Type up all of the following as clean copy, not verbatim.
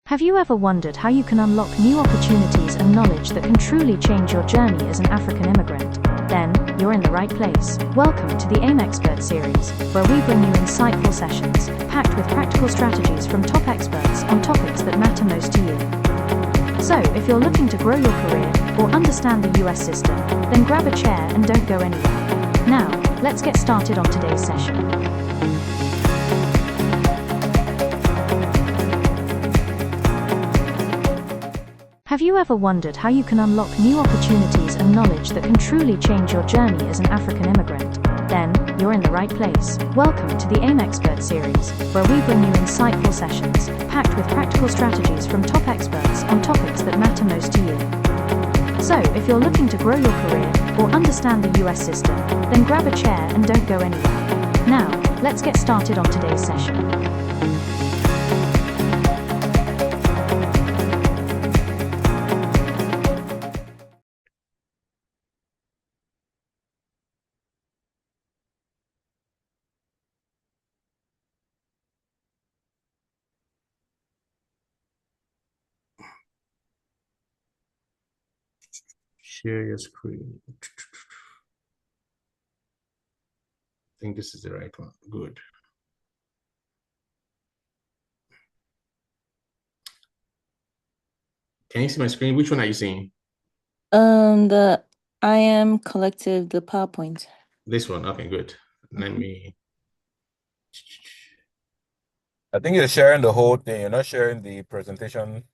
Have you ever wondered how you can unlock new opportunities and knowledge that can truly change your journey as an African immigrant? Then, you're in the right place. Welcome to the AIM Expert series, where we bring you insightful sessions, packed with practical strategies from top experts on topics that matter most to you. So, if you're looking to grow your career or understand the US system, then grab a chair and don't go anywhere. Now, let's get started on today's session. Have you ever wondered how you can unlock new opportunities and knowledge that can truly change your journey as an African immigrant? Then, you're in the right place. Welcome to the AIM Expert series, where we bring you insightful sessions, packed with practical strategies from top experts on topics that matter most to you. So, if you're looking to grow your career or understand the US system, then grab a chair and don't go anywhere. Now, let's get started on today's session. Share your screen. I think this is the right one. Good. Can you see my screen? Which one are you seeing? The I am collective, the PowerPoint. This one. Okay, good. Let me. I think you're sharing the whole thing. You're not sharing the presentation. I'm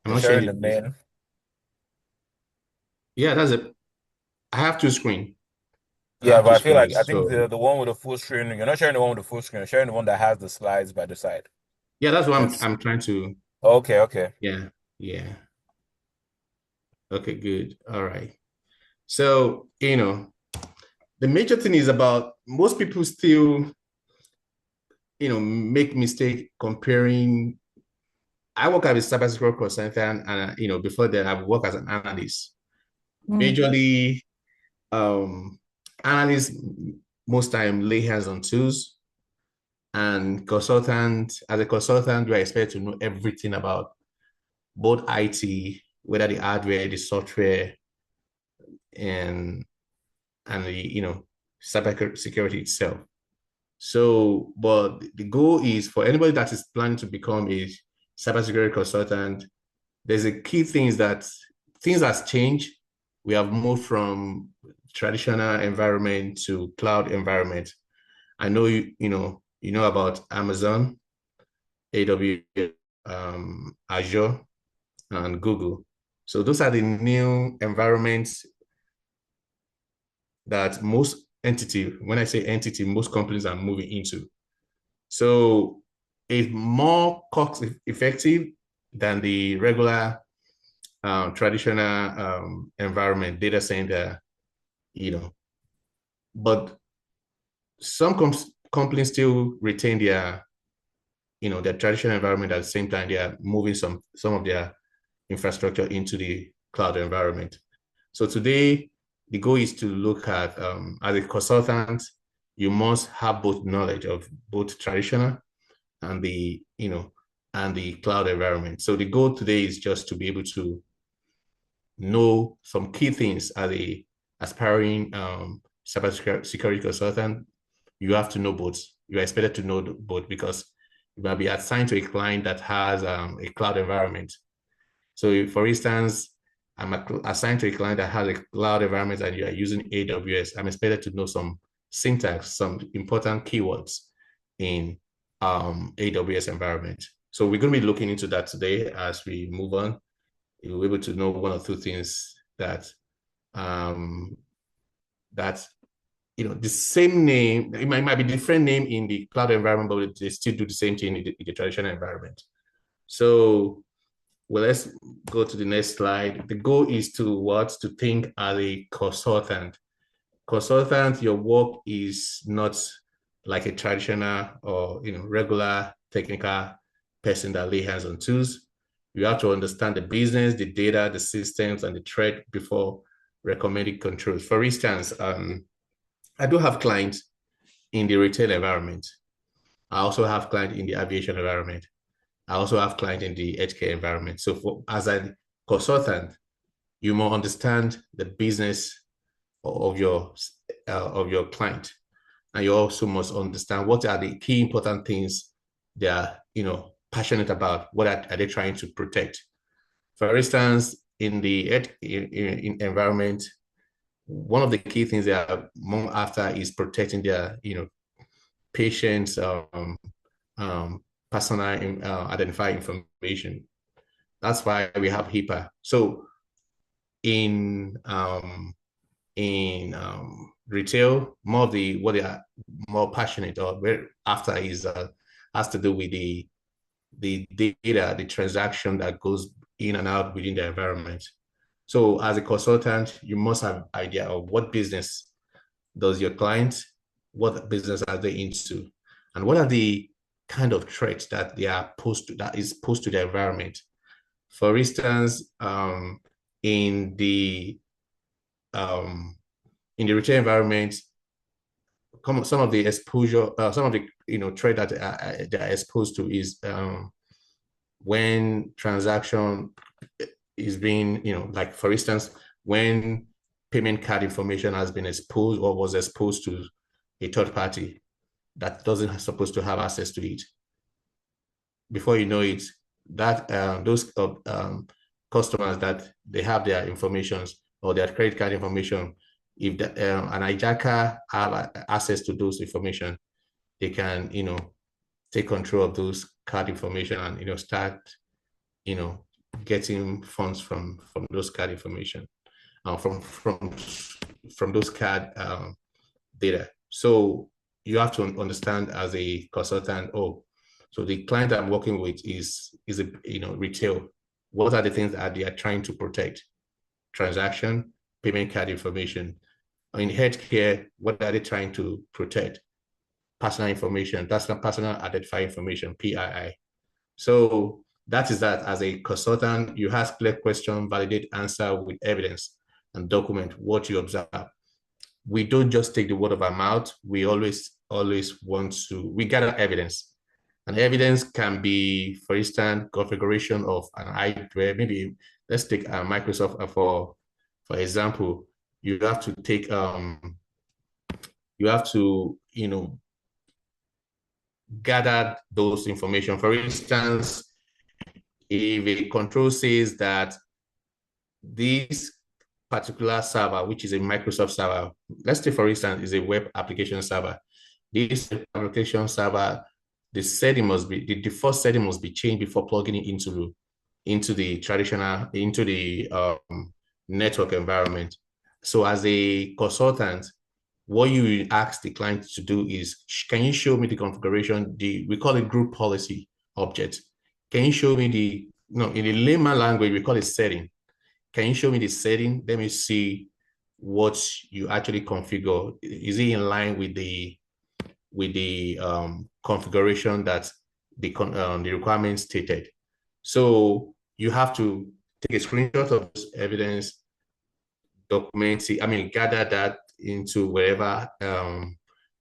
You're not sharing sharing the main. Yeah, that's it. I have two screens. Yeah, but I feel like I So think the one with the full screen. You're not sharing the one with the full screen. You're sharing the one that has the slides by the side. yeah, that's what Yes. I'm trying to. Okay. Yeah. Okay, good. All right. So, the major thing is about most people still, make mistake comparing. I work as a cybersecurity consultant, and before that, I've worked as an analyst. Majorly, analysts most time lay hands on tools, and as a consultant, you are expected to know everything about both IT, whether the hardware, the software, and the cybersecurity itself. So, but the goal is for anybody that is planning to become a cybersecurity consultant, there's a key things has changed. We have moved from traditional environment to cloud environment. I know you know about Amazon, AWS, Azure, and Google. So those are the new environments that most when I say entity, most companies are moving into. So it's more cost effective than the regular traditional environment, data center, but some companies still retain their traditional environment. At the same time, they are moving some of their infrastructure into the cloud environment. So today, the goal is to look at, as a consultant, you must have both knowledge of both traditional and the cloud environment. So the goal today is just to be able to know some key things as a aspiring cybersecurity consultant. You have to know both. You are expected to know both because you might be assigned to a client that has a cloud environment. So, for instance, I'm assigned to a client that has a cloud environment and you are using AWS. I'm expected to know some syntax, some important keywords in AWS environment. So we're going to be looking into that today as we move on. You'll be able to know one or two things that the same name, it might be different name in the cloud environment, but they still do the same thing in the traditional environment. So, well, let's go to the next slide. The goal is to think as a consultant. Consultant, your work is not like a traditional or regular technical person that lay hands on tools. You have to understand the business, the data, the systems, and the threat before recommending controls. For instance, I do have clients in the retail environment. I also have clients in the aviation environment. I also have clients in the healthcare environment. So as a consultant, you more understand the business of your client, and you also must understand what are the key important things they are passionate about. What are they trying to protect? For instance, in the in environment, one of the key things they are more after is protecting their patients' personal identifying information. That's why we have HIPAA. So in retail, more of what they are more passionate or very after is has to do with the data, the transaction that goes in and out within the environment. So as a consultant, you must have idea of what business does your client, what business are they into, and what are the kind of threats that they are that is posed to the environment. For instance, in the retail environment, some of the exposure, some of the threat that they are exposed to is when transaction is being, like for instance, when payment card information has been exposed or was exposed to a third party that doesn't supposed to have access to it. Before you know it, that those customers that they have their information or their credit card information, if an hijacker have access to those information, they can take control of those card information and start getting funds from those card information, from those card data. So you have to understand as a consultant, so the client I'm working with is a retail. What are the things that they are trying to protect? Transaction, payment card information. In healthcare, what are they trying to protect? Personal information. That's not personal identifying information, PII. So that is that. As a consultant, you ask clear question, validate answer with evidence, and document what you observe. We don't just take the word of our mouth. We always want to, we gather evidence. And evidence can be, for instance, configuration of an hardware. Maybe let's take Microsoft for example. You have to take gather those information. For instance, if a control says that this particular server, which is a Microsoft server, let's say for instance, is a web application server. This application server, the default setting must be changed before plugging it into the traditional, into the network environment. So as a consultant, what you ask the client to do is, can you show me the configuration, we call it group policy object. Can you show me in the layman language, we call it setting. Can you show me the setting? Let me see what you actually configure. Is it in line with the configuration that the requirements stated? So you have to take a screenshot of this evidence, document it, gather that into wherever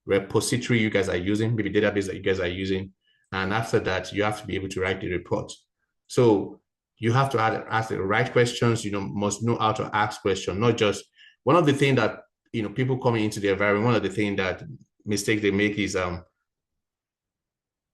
repository you guys are using, maybe database that you guys are using. And after that, you have to be able to write the report. So you have to ask the right questions, must know how to ask questions, not just one of the things that, people coming into the environment, one of the things that mistakes they make is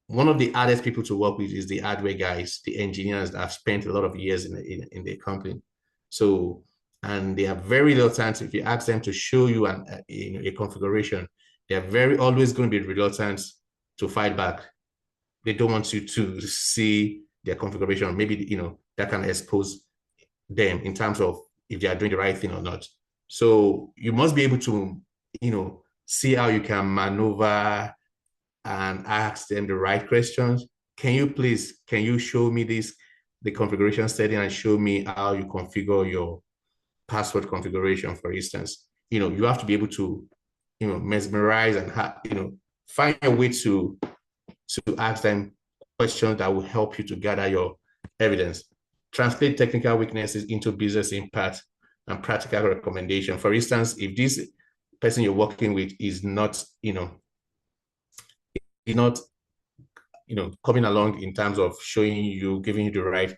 one of the hardest people to work with is the hardware guys, the engineers that have spent a lot of years in the company. So, and they have very little time. If you ask them to show you a configuration, they're always going to be reluctant to fight back. They don't want you to see their configuration. Maybe, that can expose them in terms of if they are doing the right thing or not. So you must be able to, see how you can maneuver and ask them the right questions. Can you show me the configuration setting and show me how you configure your password configuration, for instance? You have to be able to, mesmerize and find a way to ask them questions that will help you to gather your evidence. Translate technical weaknesses into business impact and practical recommendation. For instance, if this person you're working with is not, coming along in terms of showing you, giving you the right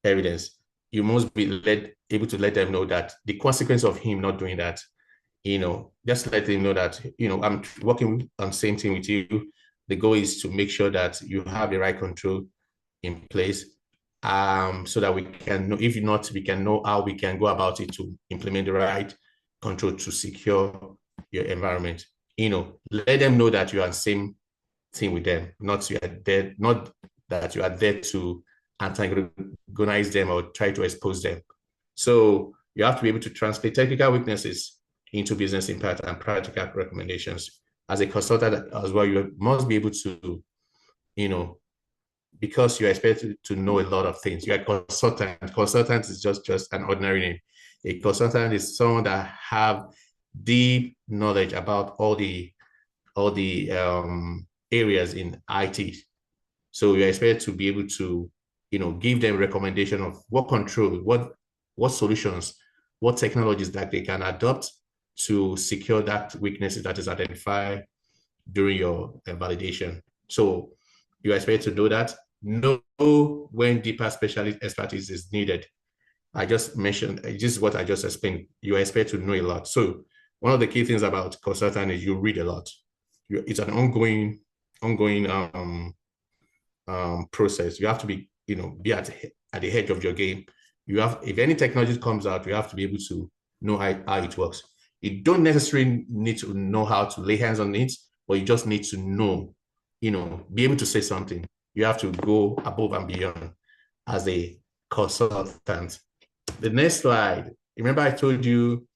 evidence, you must be able to let them know that the consequence of him not doing that, just let them know that, I'm working on the same thing with you. The goal is to make sure that you have the right control in place, so that we can know, if not, we can know how we can go about it to implement the right control to secure your environment. Let them know that you are the same thing with them, not that you are there to antagonize them or try to expose them. So you have to be able to translate technical weaknesses into business impact and practical recommendations. As a consultant as well, you must be able to, because you're expected to know a lot of things. You're a consultant. Consultant is just an ordinary name. A consultant is someone that have deep knowledge about all the areas in IT. So you're expected to be able to, give them recommendation of what control, what solutions, what technologies that they can adopt to secure that weaknesses that is identified during your validation. So you're expected to do that. Know when deeper specialist expertise is needed. I just mentioned, this is what I just explained. You expect to know a lot. So one of the key things about consultant is you read a lot. It's an ongoing process. You have to be, be at the edge of your game. If any technology comes out, you have to be able to know how it works. You don't necessarily need to know how to lay hands on it, but you just need to know, be able to say something. You have to go above and beyond as a consultant. The next slide. Remember I told you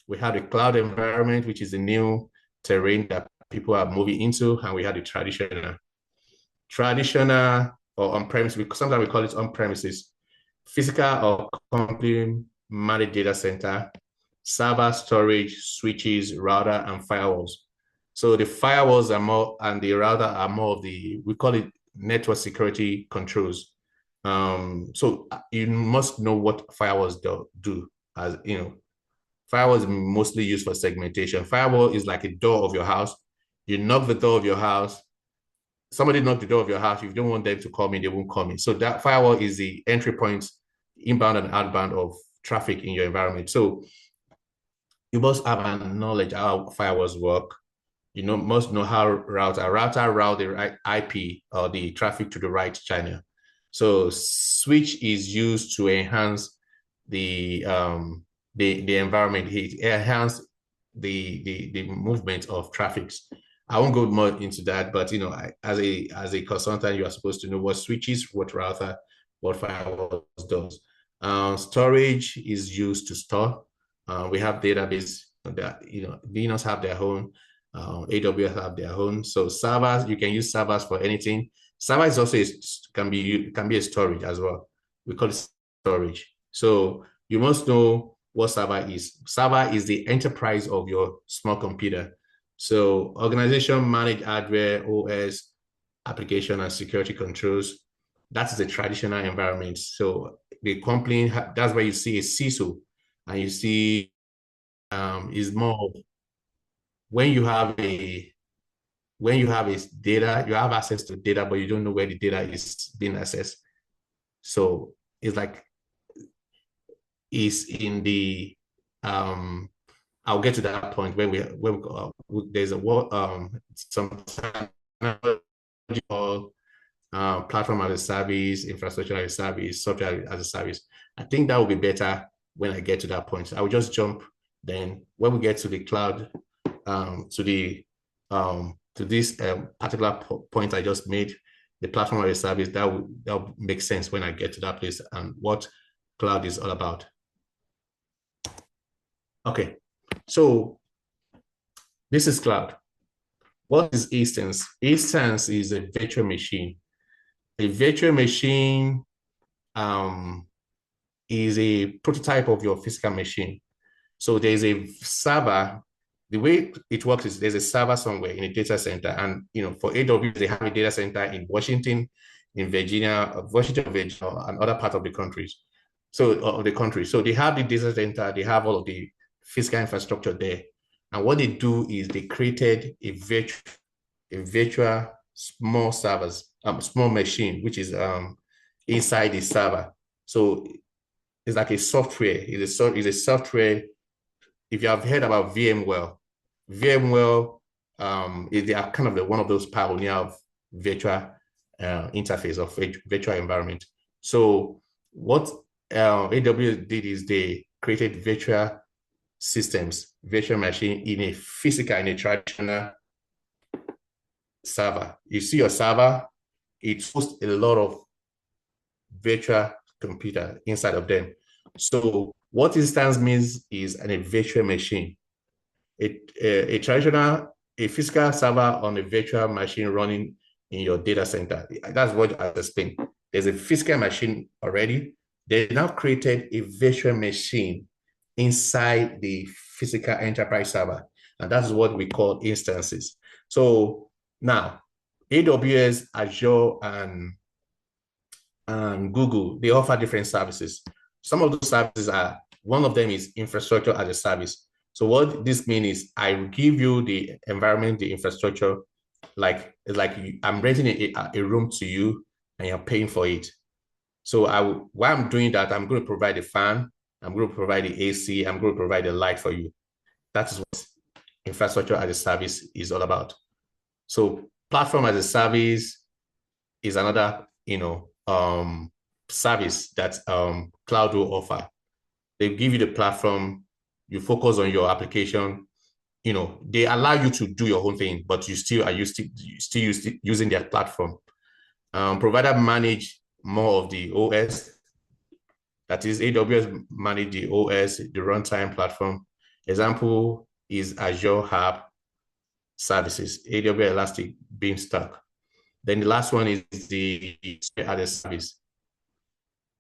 we have the cloud environment, which is a new terrain that people are moving into, and we had the traditional or on-premises. Sometimes we call it on-premises, physical or company managed data center, server, storage, switches, router, and firewalls. So the firewalls are more, and the router are more of we call it network security controls. So you must know what firewalls do. As firewall is mostly used for segmentation. Firewall is like a door of your house. You knock the door of your house. Somebody knocked the door of your house. If you don't want them to come in, they won't come in. So that firewall is the entry point, inbound and outbound of traffic in your environment. So you must have a knowledge how firewalls work. You must know how route the right IP or the traffic to the right channel. So switch is used to enhance the environment. It enhance the movement of traffic. I won't go more into that, but as a consultant, you are supposed to know what switches, what router, what firewalls does. Storage is used to store. We have database that Linux have their own, AWS have their own. So servers, you can use servers for anything. Server is also can be a storage as well. We call it storage. So you must know what server is. Server is the enterprise of your small computer. So organization manage hardware, OS, application, and security controls. That's the traditional environment. So the company, that's where you see a CISO, and you see is more when you have a data, you have access to data, but you don't know where the data is being accessed. So it's like is in the I'll get to that point when there's some platform as a service, infrastructure as a service, software as a service. I think that will be better when I get to that point. I will just jump then when we get to the cloud, to this particular point I just made, the platform as a service, that will make sense when I get to that place and what cloud is all about. Okay, so this is cloud. What is instance? Instance is a virtual machine. A virtual machine is a prototype of your physical machine. So there's a server. The way it works is there's a server somewhere in a data center, and for AWS they have a data center in Washington, in Virginia, and other parts of the countries. So they have the data center, they have all of the physical infrastructure there, and what they do is they created a virtual small servers, small machine, which is inside the server. So it's like a software. It's a software. If you have heard about VMware, they are kind of one of those pioneer of virtual interface of virtual environment. So what AWS did is they created virtual systems, virtual machine in a traditional server. You see your server, it hosts a lot of virtual computer inside of them. So what instance means is a virtual machine. A physical server on a virtual machine running in your data center. That's what I explained. There's a physical machine already. They now created a virtual machine inside the physical enterprise server. And that's what we call instances. So now, AWS, Azure, and Google, they offer different services. Some of those services are, one of them is infrastructure as a service. So what this means is I will give you the environment, the infrastructure, it's like I'm renting a room to you and you're paying for it. So while I'm doing that, I'm going to provide a fan, I'm going to provide the AC, I'm going to provide the light for you. That is what infrastructure as a service is all about. So platform as a service is another, service that cloud will offer. They give you the platform, you focus on your application, they allow you to do your own thing, but you still using their platform. Provider manage more of the OS. That is, AWS manage the OS, the runtime platform. Example is Azure Hub Services, AWS Elastic Beanstalk. Then the last one is the as a service.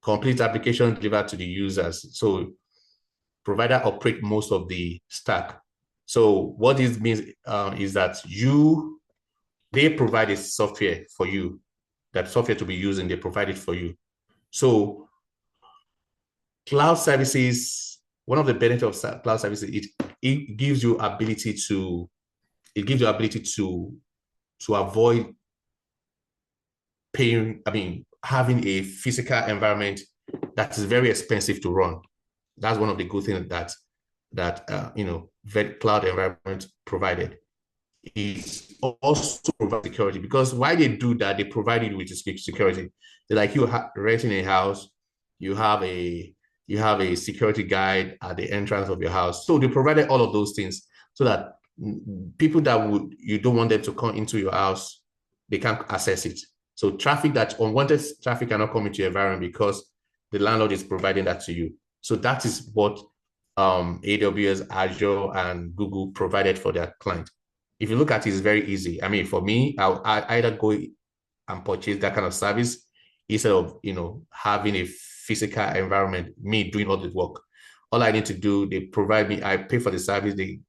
Complete application delivered to the users. So provider operate most of the stack. So what this means is that they provide a software for you, that software to be using, they provide it for you. So cloud services, one of the benefits of cloud services, it gives you ability to avoid having a physical environment that is very expensive to run. That's one of the good things that cloud environment provided. It also provides security, because why they do that, they provide it with security. They're like, you renting a house, you have a security guide at the entrance of your house. So they provided all of those things so that people that you don't want them to come into your house, they can't access it. So unwanted traffic cannot come into your environment because the landlord is providing that to you. So that is what AWS, Azure, and Google provided for their client. If you look at it, it's very easy. For me, I'll either go and purchase that kind of service instead of having a physical environment, me doing all the work. All I need to do, they provide me, I pay for the service, they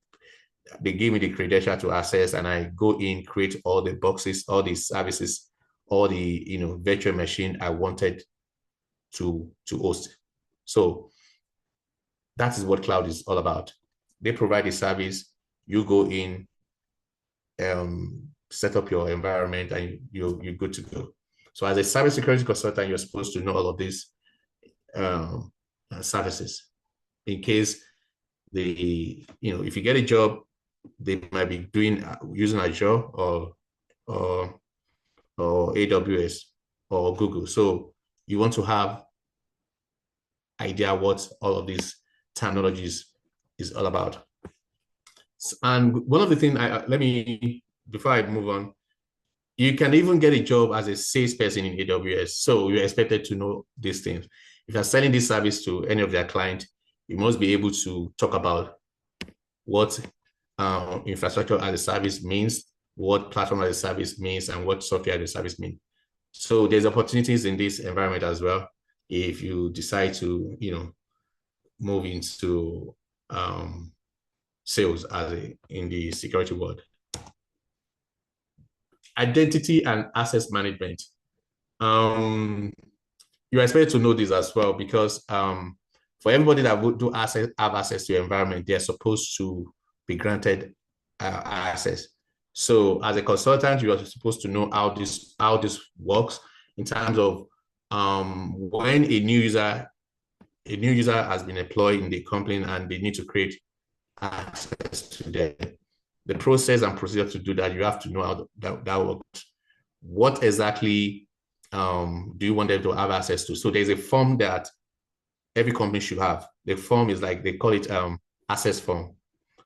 give me the credential to access, and I go in, create all the boxes, all the services, all the virtual machine I wanted to host. So that is what cloud is all about. They provide a service, you go in, set up your environment, and you're good to go. So as a cybersecurity consultant, you're supposed to know all of these services in case if you get a job, they might be using Azure or AWS or Google. So you want to have idea what all of these technologies is all about. And one of the things, before I move on, you can even get a job as a salesperson in AWS. So you're expected to know these things. If you're selling this service to any of their clients, you must be able to talk about what infrastructure as a service means, what platform as a service means, and what software as a service means. So there's opportunities in this environment as well if you decide to, move into sales in the security world. Identity and access management. You're expected to know this as well, because for everybody that would have access to your environment, they're supposed to be granted access. So as a consultant, you are supposed to know how this works in terms of when a new user has been employed in the company and they need to create access to the process and procedure to do that. You have to know how that works. What exactly do you want them to have access to? So there's a form that every company should have. The form is like, they call it access form.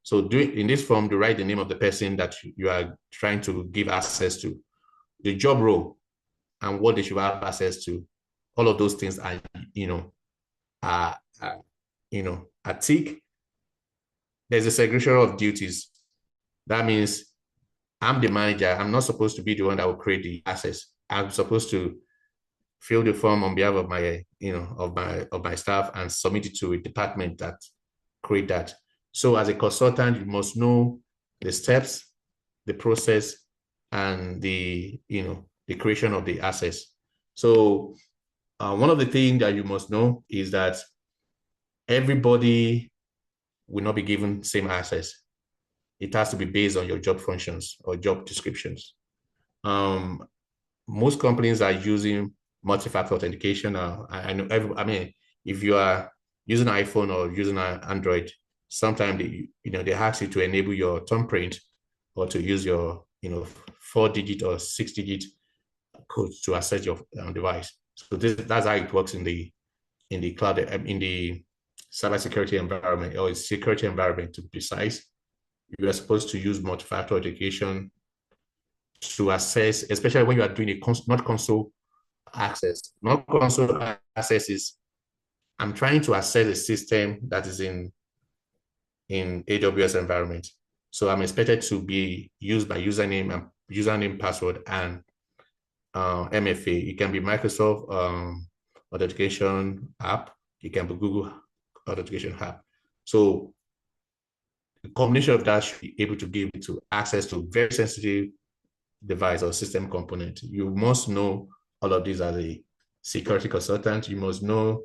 So in this form, you write the name of the person that you are trying to give access to, the job role, and what they should have access to. All of those things are, are tick. There's a segregation of duties. That means I'm the manager. I'm not supposed to be the one that will create the access. I'm supposed to fill the form on behalf of my, of my staff and submit it to a department that create that. So as a consultant, you must know the steps, the process, and the creation of the access. So one of the things that you must know is that everybody will not be given same access. It has to be based on your job functions or job descriptions. Most companies are using multi-factor authentication. I know. If you are using an iPhone or using an Android, sometimes they ask you to enable your thumbprint or to use your 4-digit or 6-digit code to access your device. So that's how it works in the cloud, in the cybersecurity environment, or security environment to be precise. You are supposed to use multi-factor authentication to access, especially when you are doing a not console access. Not console access is, I'm trying to access a system that is in AWS environment. So I'm expected to be used by username, password, and MFA. It can be Microsoft authentication app. It can be Google authentication app. So the combination of that should be able to give you access to very sensitive device or system component. You must know all of these as a security consultant. You must know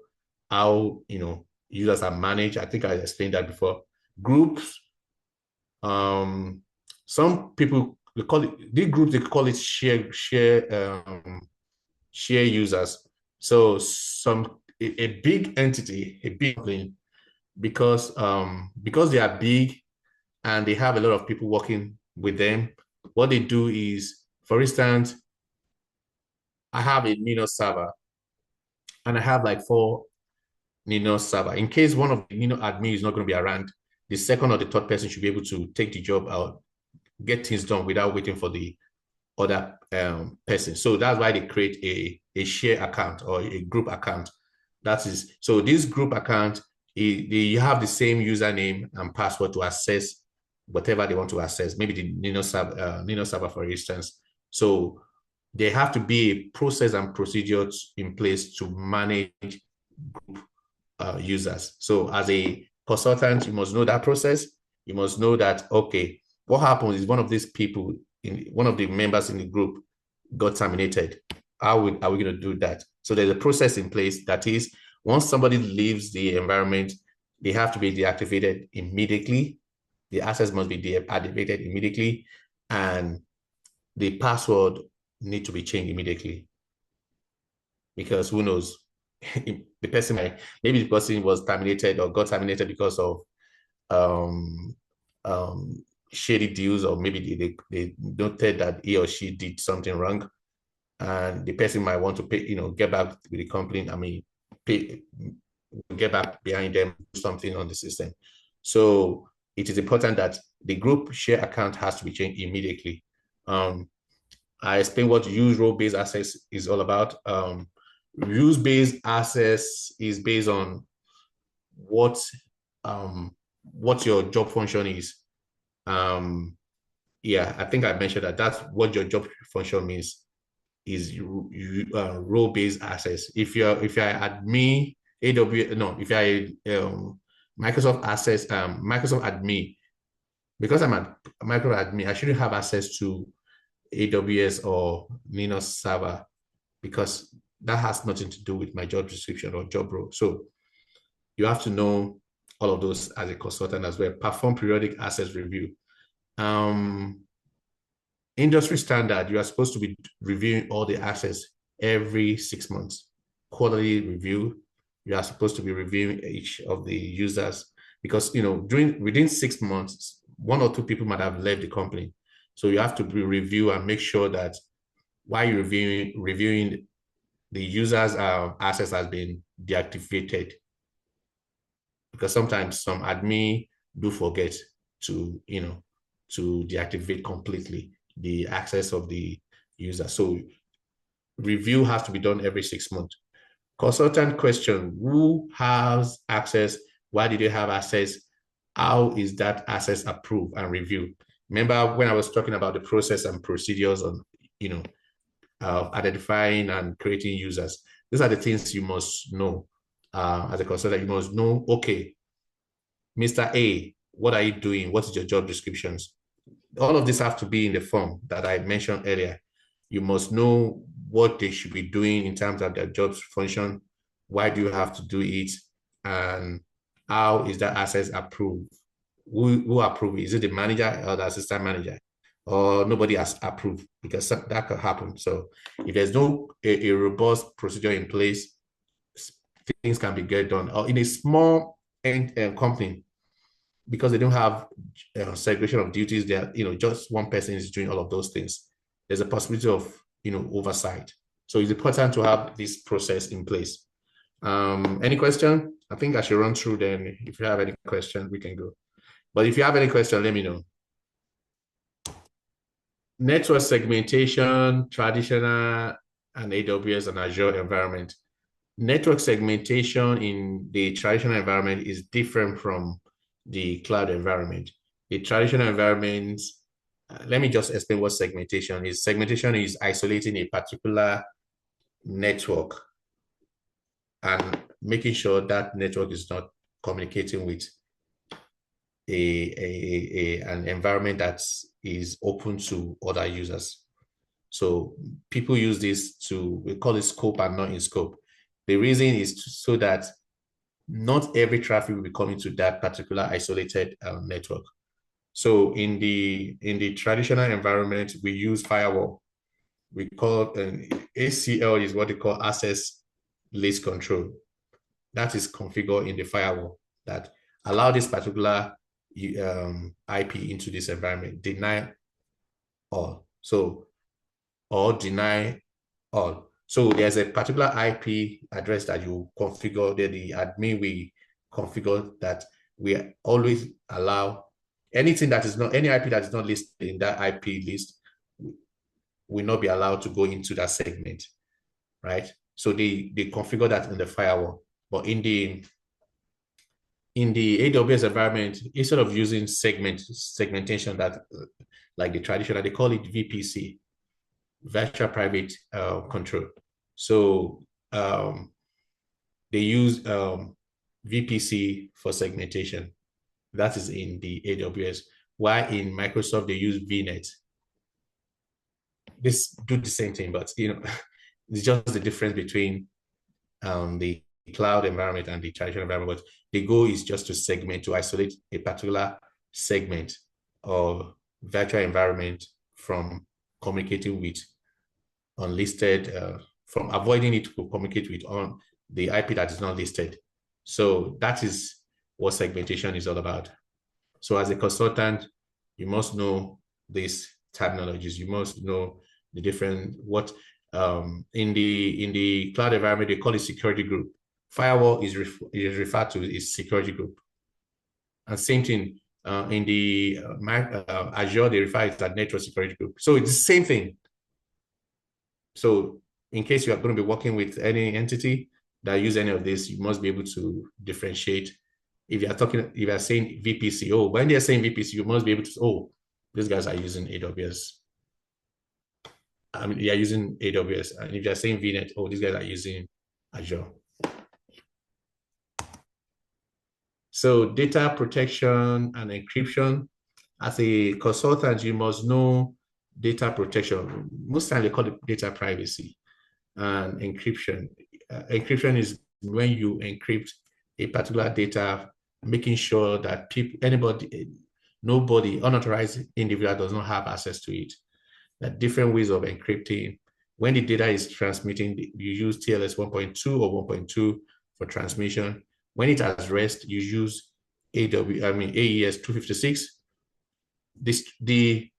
how users are managed. I think I explained that before. Groups. Some people, they call it, the groups, they call it share users. So a big entity, a big company, because they are big and they have a lot of people working with them, what they do is, for instance, I have a Linux server and I have like 4 Linux server. In case one of the admin is not going to be around, the second or the third person should be able to take the job out, get things done without waiting for the other person. So that's why they create a share account or a group account. That is, so this group account, you have the same username and password to access whatever they want to access, maybe the Linux server, for instance. So there have to be a process and procedures in place to manage group users. So as a consultant, you must know that process. You must know that, okay, what happens is one of these people, one of the members in the group got terminated. How are we going to do that? So there's a process in place that is, once somebody leaves the environment, they have to be deactivated immediately. The access must be deactivated immediately, and the password need to be changed immediately. Because who knows, the person maybe the person was terminated or got terminated because of shady deals, or maybe they noted that he or she did something wrong, and the person might want to pay, get back with the company. Get back behind them, do something on the system. So it is important that the group share account has to be changed immediately. I explained what use role-based access is all about. Use-based access is based on what your job function is. Yeah, I think I mentioned that. That's what your job function means, is role-based access. If you're admin, AWS, no, if you're Microsoft access, Microsoft admin, because I'm a Microsoft admin, I shouldn't have access to AWS or Linux server, because that has nothing to do with my job description or job role. So you have to know all of those as a consultant as well. Perform periodic access review. industry standard, you are supposed to be reviewing all the assets every 6 months. Quarterly review, you are supposed to be reviewing each of the users because within 6 months, one or two people might have left the company. So you have to review and make sure that while you're reviewing the user's access has been deactivated. Because sometimes some admin do forget to deactivate completely the access of the user. So review has to be done every 6 months. Consultant question: who has access? Why did they have access? How is that access approved and reviewed? Remember when I was talking about the process and procedures on identifying and creating users? These are the things you must know as a consultant. You must know, okay, Mr. A, what are you doing? What is your job descriptions? All of this have to be in the form that I mentioned earlier. You must know what they should be doing in terms of their job function. Why do you have to do it? And how is that access approved? Who approved? Is it the manager or the assistant manager? Or nobody has approved? Because that could happen. So if there's no a robust procedure in place, things can be get done. Or in a small company, because they don't have segregation of duties, there, just one person is doing all of those things. There's a possibility of, oversight. So it's important to have this process in place. Any question? I think I should run through then. If you have any question, we can go. But if you have any question, let me know. Network segmentation, traditional and AWS and Azure environment. Network segmentation in the traditional environment is different from the cloud environment. The traditional environments, let me just explain what segmentation is. Segmentation is isolating a particular network and making sure that network is not communicating with an environment that is open to other users. So people use this we call it scope and not in scope. The reason is so that not every traffic will be coming to that particular isolated network. So in the traditional environment, we use firewall. We call ACL is what they call access list control. That is configured in the firewall that allow this particular IP into this environment, deny all. So, or deny all. So there's a particular IP address that you configure, that the admin we configure, that we always allow anything that is not, any IP that is not listed in that IP list will not be allowed to go into that segment, right? So they configure that in the firewall. But in the AWS environment, instead of using segmentation that like the traditional, they call it VPC, virtual private control. So they use VPC for segmentation. That is in the AWS. While in Microsoft, they use VNet. This do the same thing, but it's just the difference between the cloud environment and the traditional environment. But the goal is just to segment, to isolate a particular segment or virtual environment from communicating with unlisted, from avoiding it to communicate with on the IP that is not listed. So that is what segmentation is all about. So as a consultant, you must know these terminologies. You must know the different, what in the cloud environment, they call it security group. Firewall is referred to as security group. And same thing in the Azure, they refer it as network security group. So it's the same thing. So in case you are going to be working with any entity that use any of this, you must be able to differentiate. If you are saying VPC, oh, when they're saying VPC, you must be able to, oh, these guys are using AWS. I mean, they are using AWS. And if you're saying VNet, oh, these guys are using Azure. So data protection and encryption. As a consultant, you must know data protection. Most times they call it data privacy and encryption. Encryption is when you encrypt a particular data, making sure that nobody, unauthorized individual does not have access to it. There are different ways of encrypting. When the data is transmitting, you use TLS 1.2 or 1.2 for transmission. When it has rest, you use AES 256. The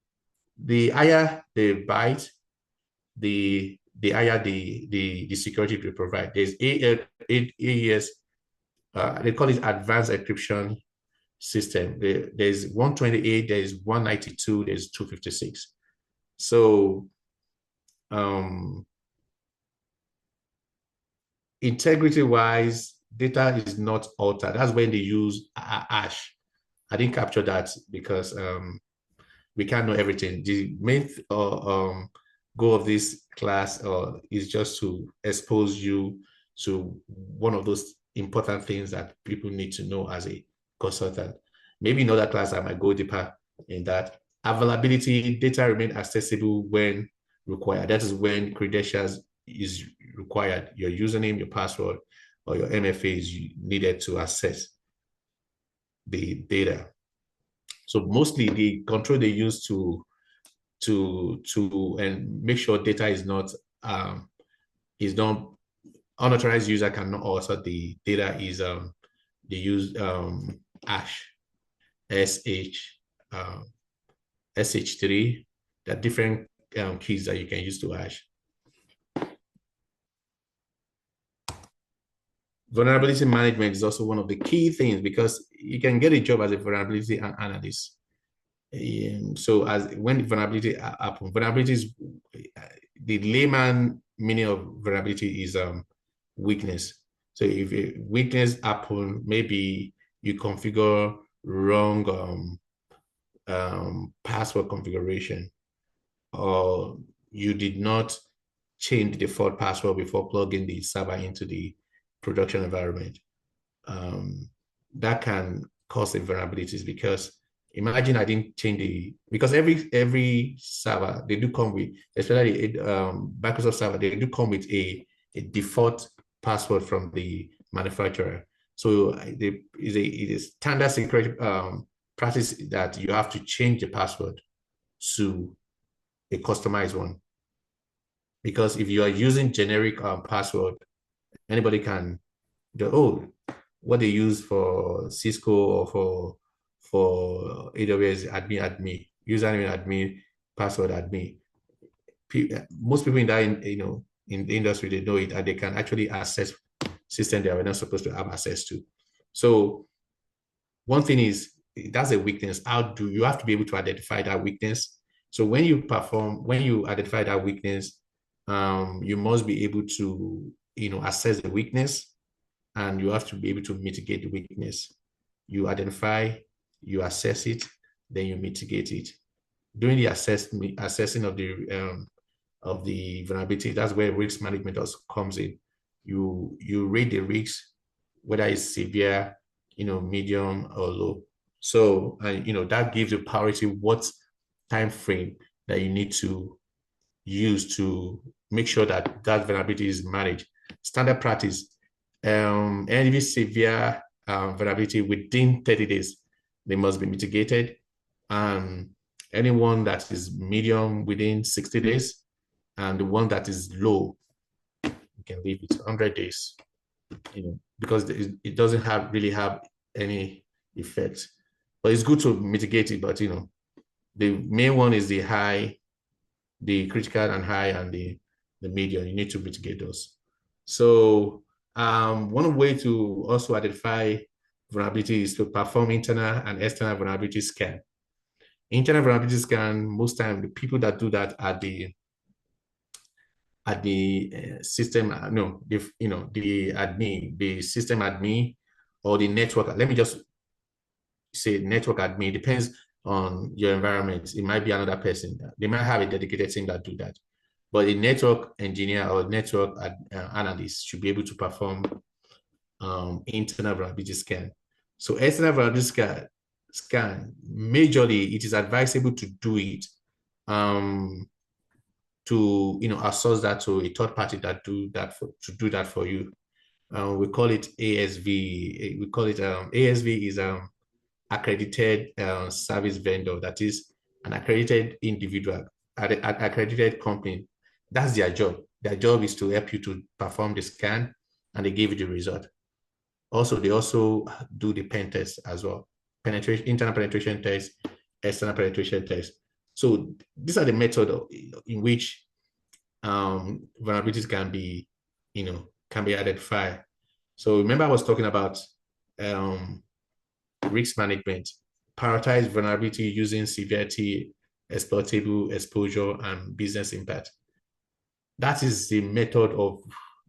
higher the byte, the higher the security we provide. There's AES, they call it advanced encryption system. There's 128, there's 192, there's 256. So integrity wise, data is not altered. That's when they use hash. I didn't capture that because we can't know everything. The main goal of this class is just to expose you to one of those important things that people need to know as a consultant. Maybe in other class, I might go deeper in that. Availability, data remain accessible when required. That is when credentials is required. Your username, your password, or your MFA is needed to access the data. So mostly the control they use to and make sure data is not unauthorized user cannot alter the data is they use hash SH3. There are different keys that you can use to hash. Vulnerability management is also one of the key things because you can get a job as a vulnerability analyst. So as when vulnerability happen, vulnerability is the layman meaning of vulnerability is weakness. So if a weakness happen, maybe you configure wrong password configuration, or you did not change the default password before plugging the server into the production environment. That can cause the vulnerabilities because imagine I didn't change because every server, they do come with, especially Microsoft server, they do come with a default password from the manufacturer. So it is standard security practice that you have to change the password to a customized one. Because if you are using generic password, anybody can go, what they use for Cisco or for AWS admin, username admin, password admin. Most people in that in the industry, they know it, and they can actually access systems they are not supposed to have access to. So one thing is that's a weakness. How do you have to be able to identify that weakness? So when you identify that weakness, you must be able to assess the weakness, and you have to be able to mitigate the weakness. You identify, you assess it, then you mitigate it. During the assessing of the vulnerability, that's where risk management also comes in. You rate the risk, whether it's severe, medium or low. So that gives you priority what time frame that you need to use to make sure that vulnerability is managed. Standard practice, any severe vulnerability within 30 days, they must be mitigated. Anyone that is medium within 60 days, and the one that is low, you can leave it 100 days, because it doesn't really have any effect. But it's good to mitigate it, but the main one is the high, the critical and high, and the medium. You need to mitigate those. So one way to also identify vulnerability is to perform internal and external vulnerability scan. Internal vulnerability scan, most time the people that do that are the system, the admin, the system admin, or the network. Let me just say network admin. Depends on your environment. It might be another person. They might have a dedicated team that do that. But a network engineer or network analyst should be able to perform internal vulnerability scan. So external vulnerability scan, majorly, it is advisable to do it to outsource that to a third party that do that for you. We call it ASV. We call it ASV is accredited service vendor. That is an accredited individual. accredited company, that's their job. Their job is to help you to perform the scan, and they give you the result. Also, they also do the pen test as well. Internal penetration test, external penetration test. So these are the methods in which vulnerabilities can be identified. So remember, I was talking about risk management. Prioritize vulnerability using severity, exploitable exposure, and business impact. That is the method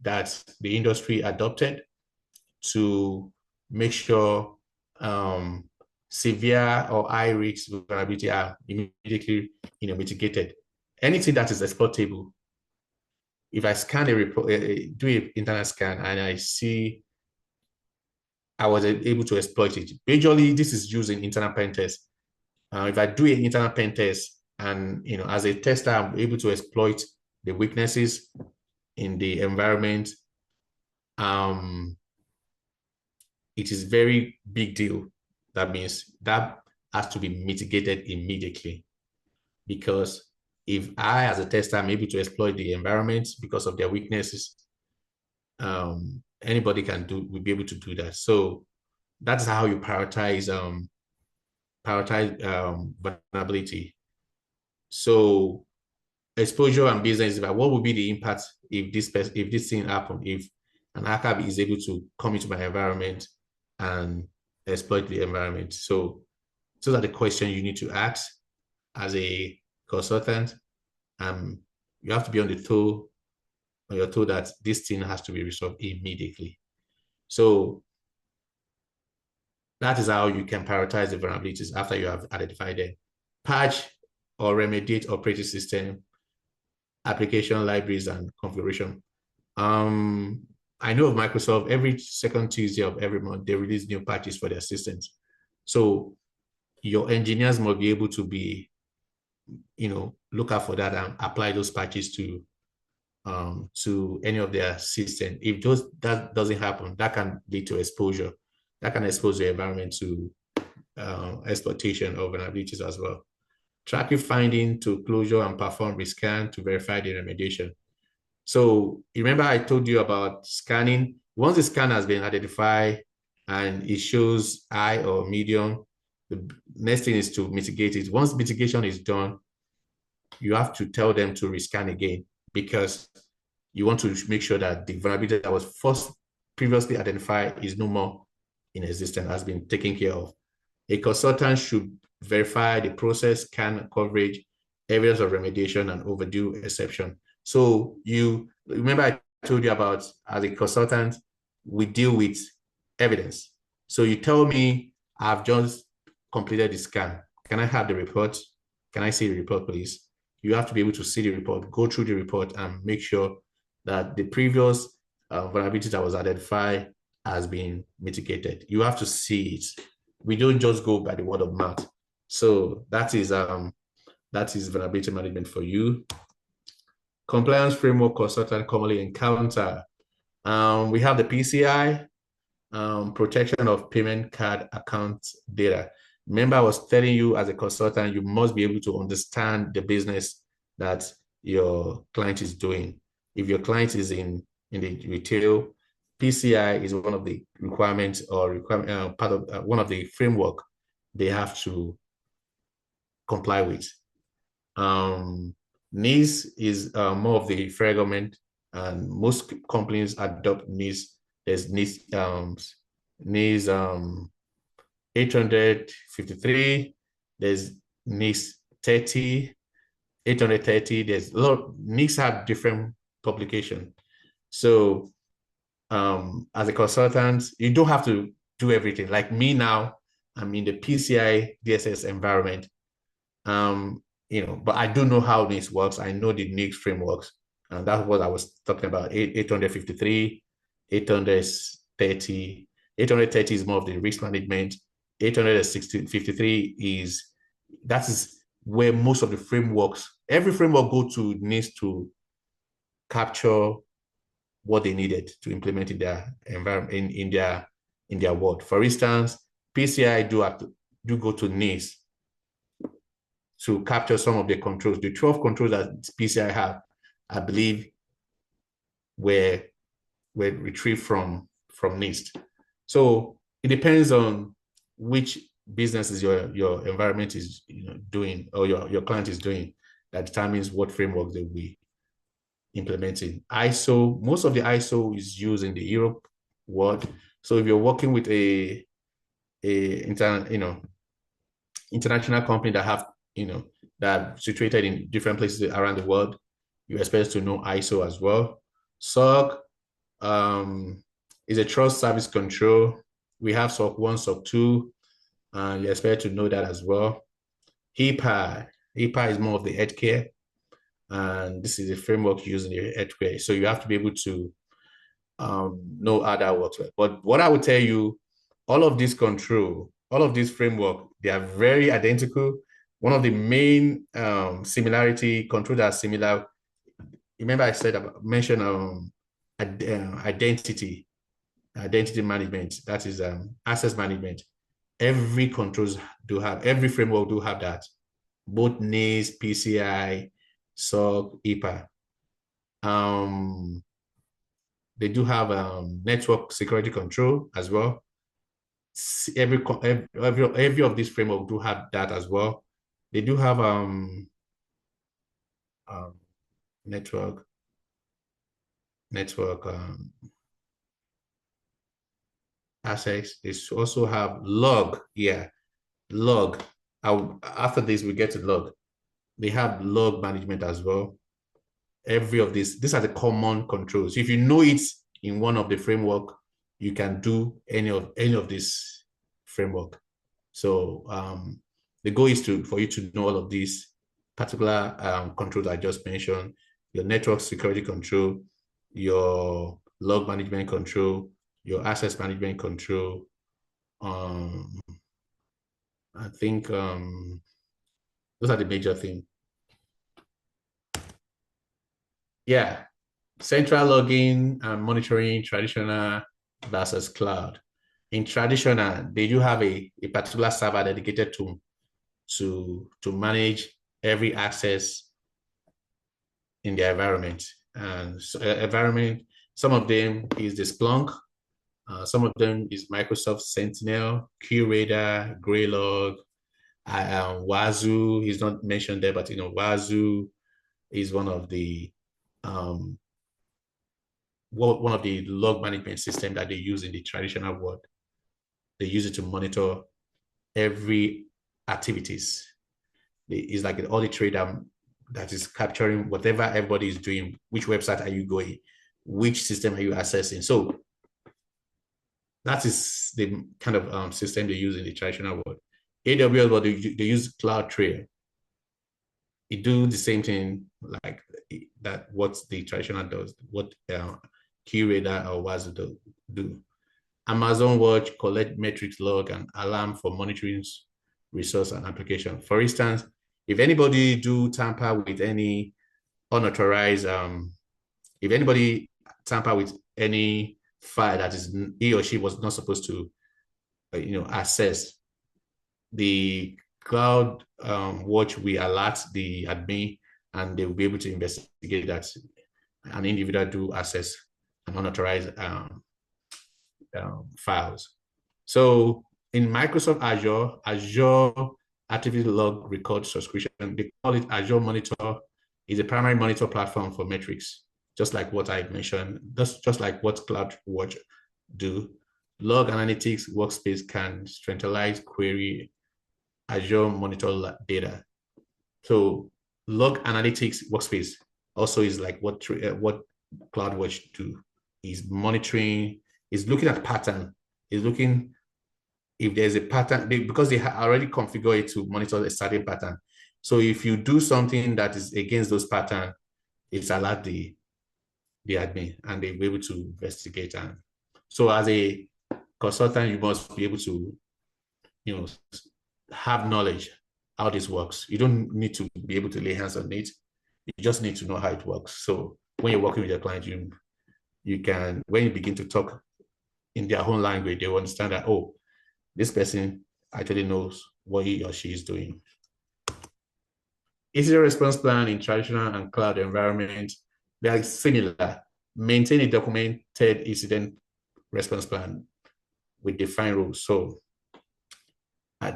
that the industry adopted to make sure severe or high risk vulnerability are immediately mitigated. Anything that is exploitable, if I scan a report, do an internet scan, and I see I was able to exploit it. Majorly, this is used in internal pen test. If I do an internal pen test, and as a tester, I'm able to exploit the weaknesses in the environment, it is very big deal. That means that has to be mitigated immediately, because if I, as a tester, am able to exploit the environment because of their weaknesses, anybody will be able to do that. So that's how you prioritize vulnerability. So exposure and business impact. What would be the impact if this thing happened? If an hacker is able to come into my environment and exploit the environment? So those are the questions you need to ask as a consultant. You have to be on your toe that this thing has to be resolved immediately. So that is how you can prioritize the vulnerabilities after you have identified them. Patch or remediate operating system, application libraries, and configuration. I know of Microsoft, every second Tuesday of every month, they release new patches for their systems. So your engineers must be able to look out for that and apply those patches to any of their systems. If that doesn't happen, that can lead to exposure. That can expose the environment to exploitation of vulnerabilities as well. Track your finding to closure and perform rescan to verify the remediation. So remember I told you about scanning. Once the scan has been identified and it shows high or medium, the next thing is to mitigate it. Once mitigation is done, you have to tell them to rescan again, because you want to make sure that the vulnerability that was previously identified is no more in existence, has been taken care of. A consultant should verify the process, scan coverage, areas of remediation, and overdue exception. So you remember I told you about, as a consultant, we deal with evidence. So you tell me, I've just completed the scan. Can I have the report? Can I see the report, please? You have to be able to see the report, go through the report, and make sure that the previous vulnerability that was identified has been mitigated. You have to see it. We don't just go by the word of mouth. So that is vulnerability management for you. Compliance framework consultant commonly encounter. We have the PCI, protection of payment card account data. Remember, I was telling you, as a consultant, you must be able to understand the business that your client is doing. If your client is in the retail, PCI is one of the requirements, or part of one of the framework they have to comply with. NIS is more of the federal government, and most companies adopt NIS. There's NIS 853. There's NIS 30, 830. There's a lot. NIS have different publication. So as a consultant, you don't have to do everything. Like me now, I'm in the PCI DSS environment. But I do know how this works. I know the NIS frameworks, and that's what I was talking about. 853, 830. 830 is more of the risk management. 853 is where most of the frameworks, every framework go to NIS to capture what they needed to implement in their environment, in their world. For instance, PCI do go to NIS to capture some of the controls. The 12 controls that PCI have, I believe, were retrieved from NIST. So it depends on which businesses your environment is doing, or your client is doing, that determines what framework they will be implementing. ISO, most of the ISO is used in the Europe world. So if you're working with a international company that have that are situated in different places around the world, you expect to know ISO as well. SOC is a trust service control. We have SOC 1, SOC 2, and you expect to know that as well. HIPAA is more of the healthcare, and this is a framework used in the healthcare. So you have to be able to know how that works. But what I would tell you, all of this control, all of this framework, they are very identical. One of the main similarity controls that are similar. Remember I mentioned identity management. That is access management. Every framework do have that. Both NIST, PCI, SOC, HIPAA. They do have network security control as well. Every of these framework do have that as well. They do have network assets. They also have log. Yeah, log. After this, we get to log. They have log management as well. Every of these are the common controls. If you know it in one of the framework, you can do any of this framework. So the goal is for you to know all of these particular controls I just mentioned: your network security control, your log management control, your access management control. I think those are the major things. Yeah, central logging and monitoring, traditional versus cloud. In traditional, they do have a particular server dedicated to manage every access in their environment. And so, environment, some of them is the Splunk, some of them is Microsoft Sentinel, QRadar, Greylog, Wazoo. He's not mentioned there, but Wazoo is one of the log management system that they use in the traditional world. They use it to monitor every activities. It's like an audit trader that is capturing whatever everybody is doing. Which website are you going? Which system are you accessing? So that is the kind of system they use in the traditional world. AWS, well, they use CloudTrail. It do the same thing like that. What the traditional does, what QRadar or Wazoo do. Amazon Watch collect metrics log and alarm for monitoring resource and application. For instance, if anybody do tamper with any unauthorized, if anybody tamper with any file that is he or she was not supposed to, access, the Cloud Watch will alert the admin, and they will be able to investigate that an individual do access an unauthorized files. So in Microsoft Azure Activity Log Record Subscription, they call it Azure Monitor, is a primary monitor platform for metrics, just like what I mentioned, just like what CloudWatch do. Log Analytics Workspace can centralize query Azure Monitor data. So Log Analytics Workspace also is like what CloudWatch do, is monitoring, is looking at pattern, is looking if there's a pattern, because they already configure it to monitor a certain pattern. So if you do something that is against those patterns, it's alert the admin, and they'll be able to investigate. And so as a consultant, you must be able to, have knowledge how this works. You don't need to be able to lay hands on it. You just need to know how it works. So when you're working with your client, you can, when you begin to talk in their own language, they will understand that, oh, this person actually knows what he or she is doing. Incident response plan in traditional and cloud environment, they are similar. Maintain a documented incident response plan with defined rules. So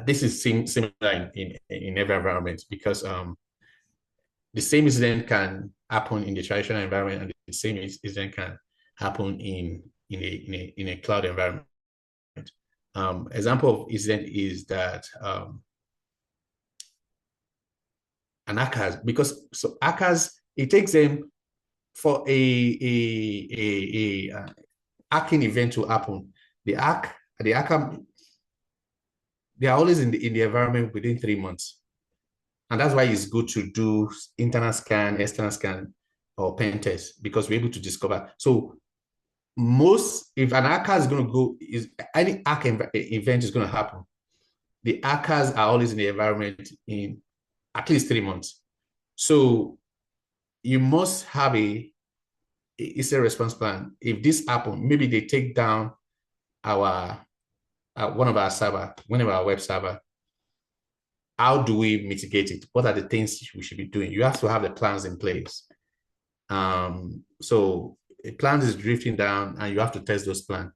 this is similar in every environment because the same incident can happen in the traditional environment and the same incident can happen in a cloud environment. Example of incident is that an hackers, because so hackers, it takes them for a hacking event to happen. The hacker, they are always in the environment within 3 months. And that's why it's good to do internal scan, external scan, or pen test, because we're able to discover. So if an hacker is going to go, any hack event is going to happen, the hackers are always in the environment in at least 3 months. So you must have a response plan. If this happens, maybe they take down one of our server, one of our web server. How do we mitigate it? What are the things we should be doing? You have to have the plans in place. So a plan is drifting down and you have to test those plans.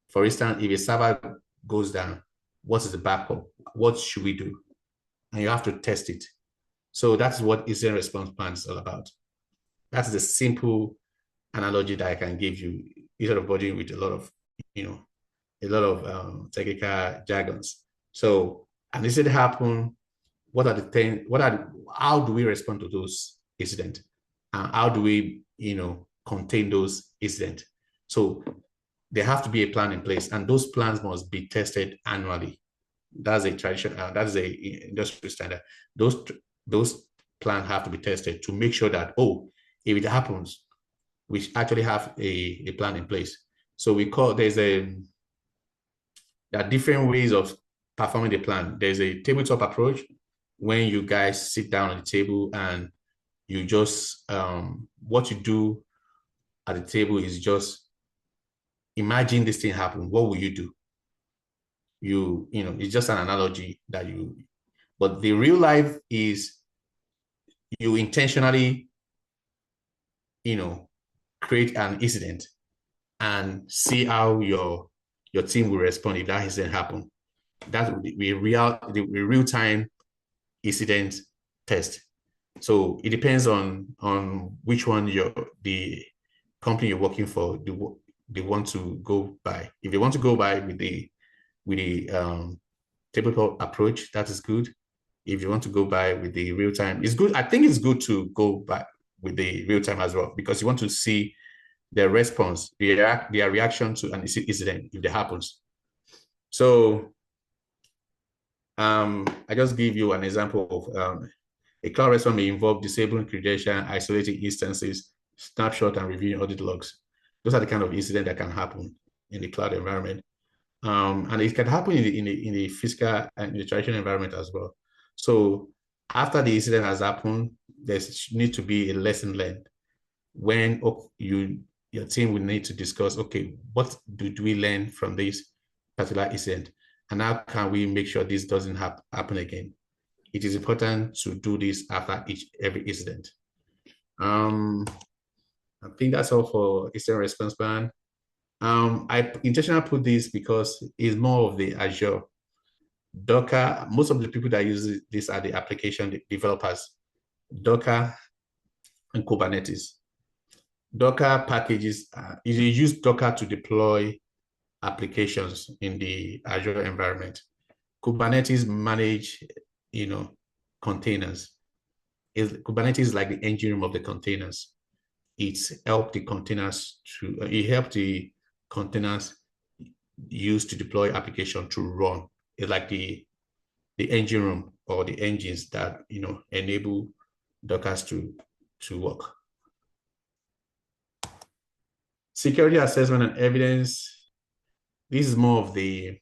For instance, if a server goes down, what is the backup? What should we do? And you have to test it. So that's what incident response plan is all about. That's the simple analogy that I can give you, instead of bothering with a lot of technical jargons. So, and this did happen. What are the things? How do we respond to those incidents? And how do we, contain those incidents? So there have to be a plan in place, and those plans must be tested annually. That's a tradition. That's a industry standard. Those plans have to be tested to make sure that, if it happens, we actually have a plan in place. So there are different ways of performing the plan. There's a tabletop approach, when you guys sit down on the table and you just, what you do at the table is just imagine this thing happen. What will you do? It's just an analogy but the real life is you intentionally, create an incident and see how your team will respond if that incident happen. That would be real-time incident test. So it depends on which one the company you're working for they want to go by. If they want to go by with the tabletop approach, that is good. If you want to go by with the real time, it's good. I think it's good to go by with the real time as well, because you want to see their response, their reaction to an incident if it happens. So I just give you an example of a cloud response may involve disabling credential, isolating instances, snapshot, and reviewing audit logs. Those are the kind of incidents that can happen in the cloud environment. And it can happen in the physical and in the traditional environment as well. So after the incident has happened, there needs to be a lesson learned when your team will need to discuss, okay, what do we learn from this particular incident? And how can we make sure this doesn't happen again? It is important to do this after every incident. I think that's all for incident response plan. I intentionally put this because it's more of the Azure. Docker, most of the people that use this are the application developers. Docker and Kubernetes. Docker packages, you use Docker to deploy applications in the Azure environment. Kubernetes manage, containers. Kubernetes is like the engine room of the containers. It helps the containers used to deploy application to run. It's like the engine room or the engines that enable Dockers to work. Security assessment and evidence. This is more of the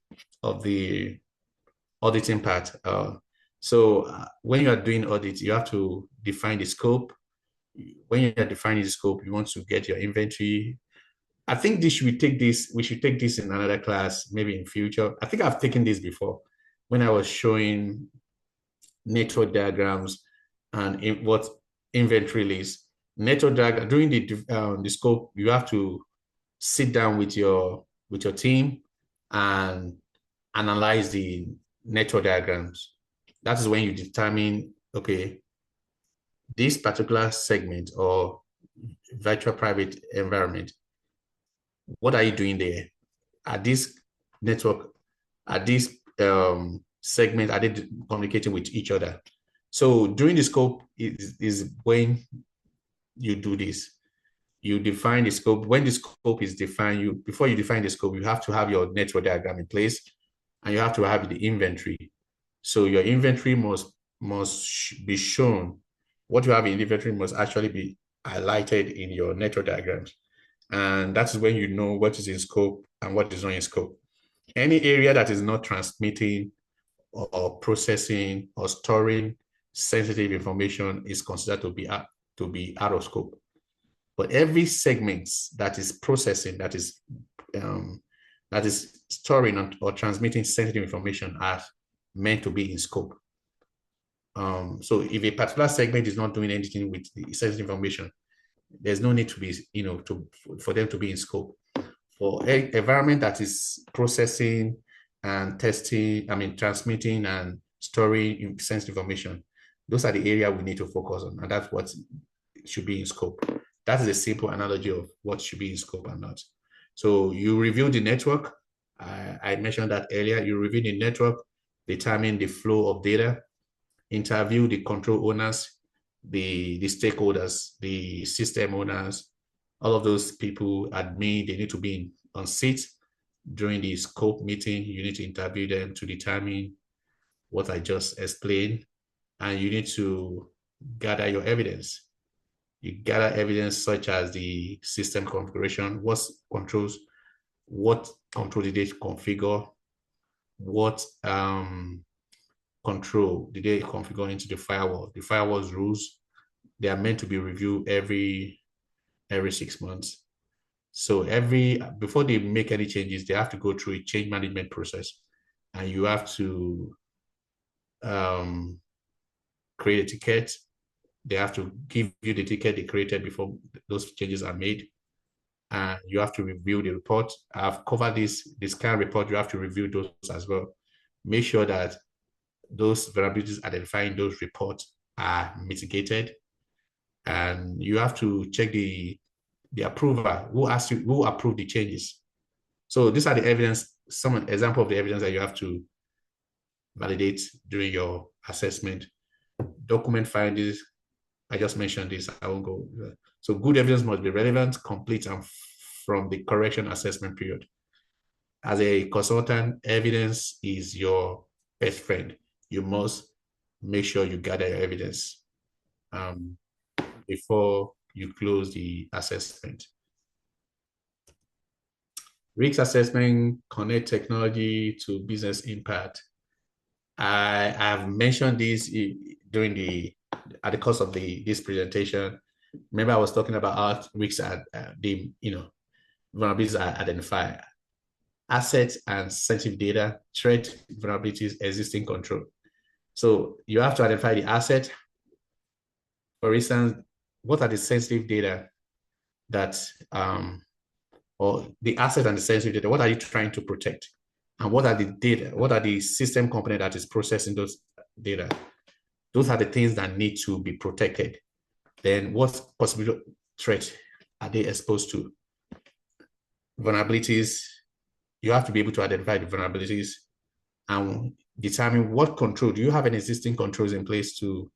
auditing part. When you are doing audit, you have to define the scope. When you are defining the scope, you want to get your inventory. I think we should take this in another class, maybe in future. I think I've taken this before when I was showing network diagrams and what inventory is. Network diagram during the scope, you have to sit down with your team and analyze the network diagrams. That is when you determine, okay, this particular segment or virtual private environment, what are you doing there? Are this network, are these segments, are they communicating with each other? So during the scope is when you do this. You define the scope. When the scope is defined, before you define the scope, you have to have your network diagram in place, and you have to have the inventory. So your inventory must be shown. What you have in inventory must actually be highlighted in your network diagrams. And that is when you know what is in scope and what is not in scope. Any area that is not transmitting or processing or storing sensitive information is considered to be out of scope. But every segment that is processing, that is storing or transmitting sensitive information are meant to be in scope. So if a particular segment is not doing anything with the sensitive information, there's no need to be, for them to be in scope. For an environment that is processing and transmitting and storing sensitive information, those are the areas we need to focus on, and that's what should be in scope. That is a simple analogy of what should be in scope and not. So you review the network. I mentioned that earlier. You review the network, determine the flow of data, interview the control owners, the stakeholders, the system owners, all of those people, admin, they need to be on seat during the scope meeting. You need to interview them to determine what I just explained, and you need to gather your evidence. You gather evidence such as the system configuration, what control did they configure, what control did they configure into the firewall. The firewall's rules, they are meant to be reviewed every 6 months. So before they make any changes, they have to go through a change management process, and you have to create a ticket. They have to give you the ticket they created before those changes are made. And you have to review the report. I've covered this kind of report. You have to review those as well. Make sure that those vulnerabilities identified in those reports are mitigated. And you have to check the approver, who approved the changes. So these are the evidence, some example of the evidence that you have to validate during your assessment. Document findings, I just mentioned this, I won't go. So good evidence must be relevant, complete, and from the correction assessment period. As a consultant, evidence is your best friend. You must make sure you gather your evidence before you close the assessment. Risk assessment, connect technology to business impact. I have mentioned this at the course of this presentation. Remember, I was talking about how risks are vulnerabilities are identified. Assets and sensitive data, threat, vulnerabilities, existing control. So you have to identify the asset. For instance, what are the sensitive data that, or the asset and the sensitive data, what are you trying to protect? And what are the data? What are the system component that is processing those data? Those are the things that need to be protected. Then what possible threat are they exposed to? Vulnerabilities, you have to be able to identify the vulnerabilities and determine what control. Do you have any existing controls in place to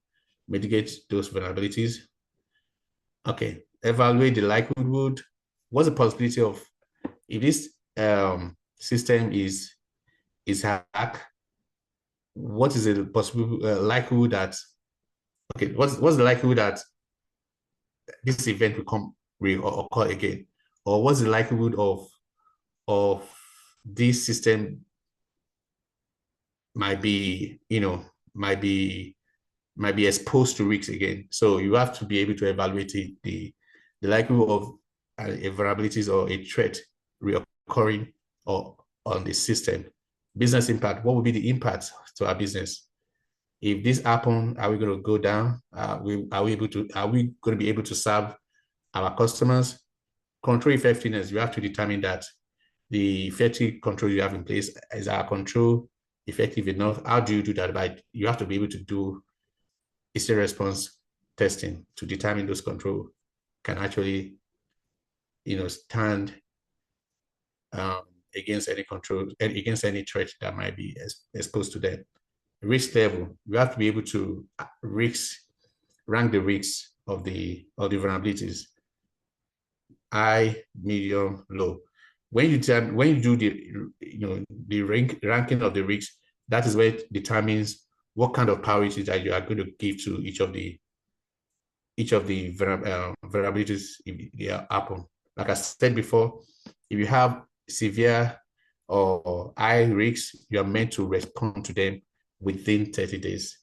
mitigate those vulnerabilities? Okay, evaluate the likelihood. What's the possibility of, if this system is hacked, what is the possible likelihood that, okay, what's the likelihood that this event will occur again? Or what's the likelihood of this system might be exposed to risks again? So you have to be able to evaluate the likelihood of a vulnerabilities or a threat reoccurring or on the system. Business impact, what would be the impact to our business? If this happen, are we going to go down? Are we going to be able to serve our customers? Control effectiveness, you have to determine that the effective control you have in place, is our control effective enough? How do you do that? You have to be able to do incident response testing to determine those control can actually, stand against any control, against any threat that might be exposed to them. Risk level, you have to be able to rank the risks of the vulnerabilities: high, medium, low. When you do the ranking of the risks, that is where it determines what kind of priority that you are going to give to each of the vulnerabilities if they happen. Like I said before, if you have severe or high risks, you are meant to respond to them within 30 days.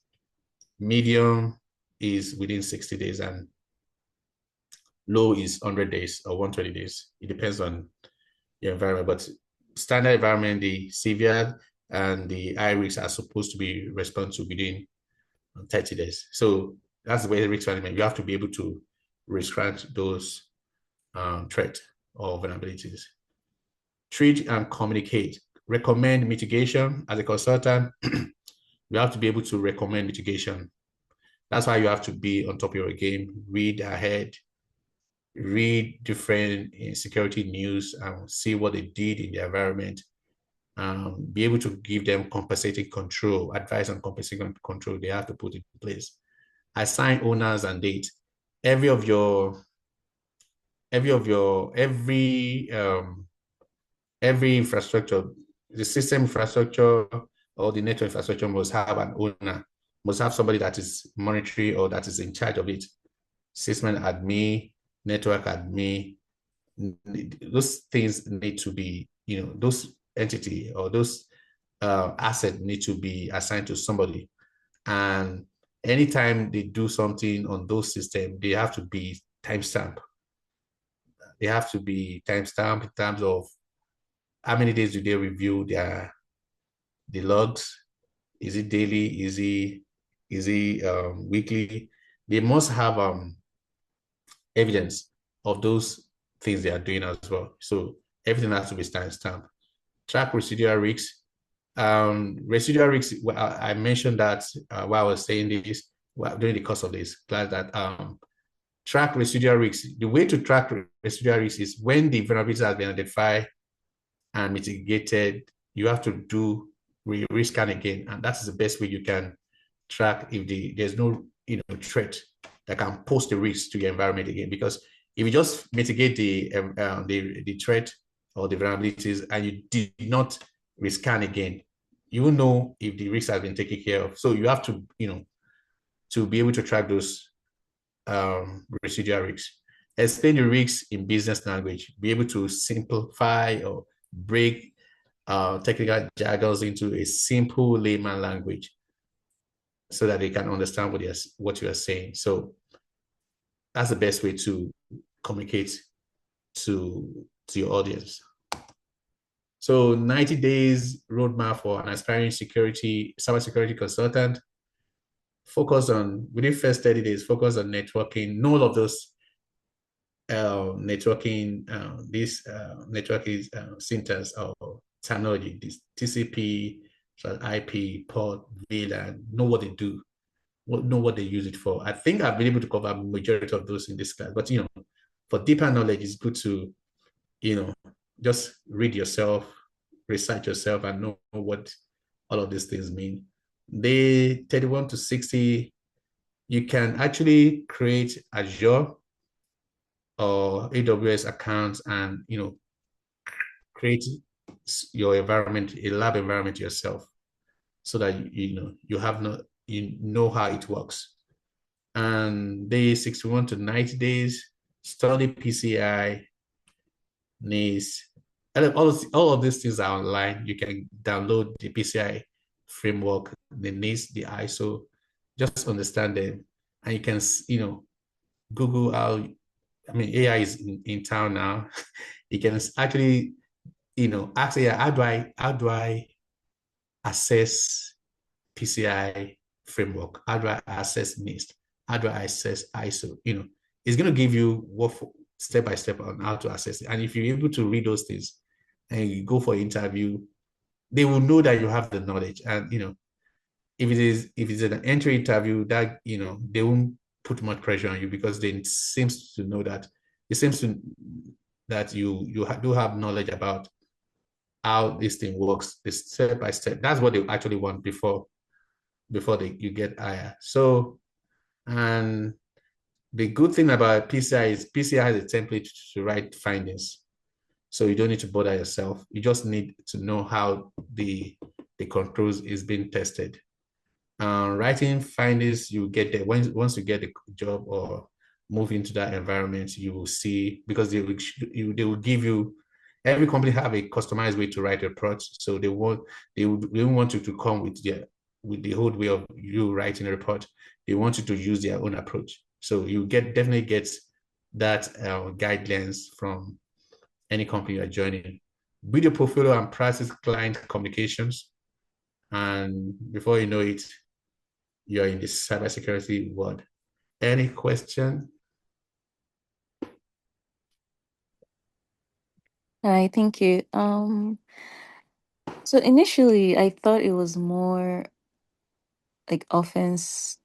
Medium is within 60 days, and low is 100 days or 120 days. It depends on your environment, but standard environment, the severe and the high risks are supposed to be responded to within 30 days. So that's the way the risk management, you have to be able to restrict those threats or vulnerabilities. Treat and communicate. Recommend mitigation. As a consultant, you have to be able to recommend mitigation. That's why you have to be on top of your game, read ahead, read different security news and see what they did in the environment. Be able to give them compensating control, advice on compensating control they have to put in place. Assign owners and date. Every infrastructure, the system infrastructure or the network infrastructure must have an owner, must have somebody that is monitoring or that is in charge of it. System admin, network admin, those things need to be, those entity or those assets need to be assigned to somebody. And anytime they do something on those systems, they have to be timestamp. They have to be timestamp in terms of how many days do they review the logs? Is it daily? Is it weekly? They must have evidence of those things they are doing as well. So everything has to be timestamped. Track residual risks. Residual risks, I mentioned that while I was saying this, during the course of this class, that track residual risks. The way to track residual risks is when the vulnerability has been identified and mitigated, you have to do risk scan again. And that's the best way you can track if there's no threat that can pose the risk to your environment again. Because if you just mitigate the threat or the vulnerabilities and you did not rescan again, you will know if the risk has been taken care of. So you have to, to be able to track those residual risks. Explain the risks in business language. Be able to simplify or break technical jargons into a simple layman language so that they can understand what you are saying. So that's the best way to communicate to your audience. So 90 days roadmap for an aspiring cybersecurity consultant. Focus on, within first 30 days, focus on networking. Know all of those networking syntax or technology, this TCP, IP, port, VLAN, know what they do, know what they use it for. I think I've been able to cover majority of those in this class, but for deeper knowledge, it's good to, just read yourself, research yourself, and know what all of these things mean. Day 31 to 60, you can actually create Azure or AWS accounts and create your environment, a lab environment yourself, so that you know how it works. And day 61 to 90 days, study PCI, NIST. All of these things are online. You can download the PCI framework, the NIST, the ISO, just understand them. And you can, Google how, AI is in town now. You can actually, ask AI, how do I access PCI framework? How do I assess NIST? How do I assess ISO? It's going to give you what step by step on how to assess it. And if you're able to read those things and you go for an interview, they will know that you have the knowledge. And if it's an entry interview, that they won't put much pressure on you because they seems to know that it seems to that you do have knowledge about how this thing works, this step by step. That's what they actually want before you get hired. So, and the good thing about PCI is PCI has a template to write findings. So you don't need to bother yourself. You just need to know how the controls is being tested. Writing findings, you get there once you get the job or move into that environment, you will see, because they will give you, every company have a customized way to write a report. So they won't want you to come with the old way of you writing a report. They want you to use their own approach. So you definitely get that guidelines from any company you're joining. Build your portfolio and practice client communications. And before you know it, you're in the cybersecurity world. Any question? Hi, thank you. So initially I thought it was more like offense